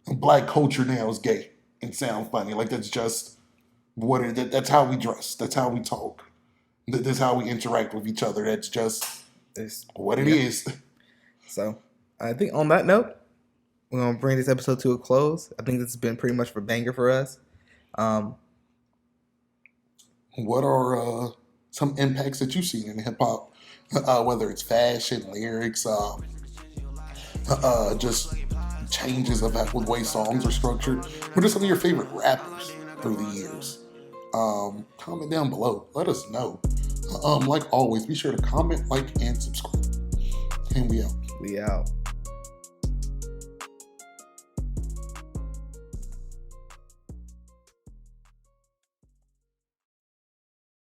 black culture now is gay and sounds funny. Like, that's just what it is. That's how we dress. That's how we talk. That's how we interact with each other. That's just what it is. So I think on that note, we're going to bring this episode to a close. I think this has been pretty much a banger for us. What are some impacts that you've seen in hip hop? Whether it's fashion, lyrics, just changes of the way songs are structured. What are some of your favorite rappers through the years? Comment down below. Let us know. Like always, be sure to comment, like, and subscribe. And we out. We out.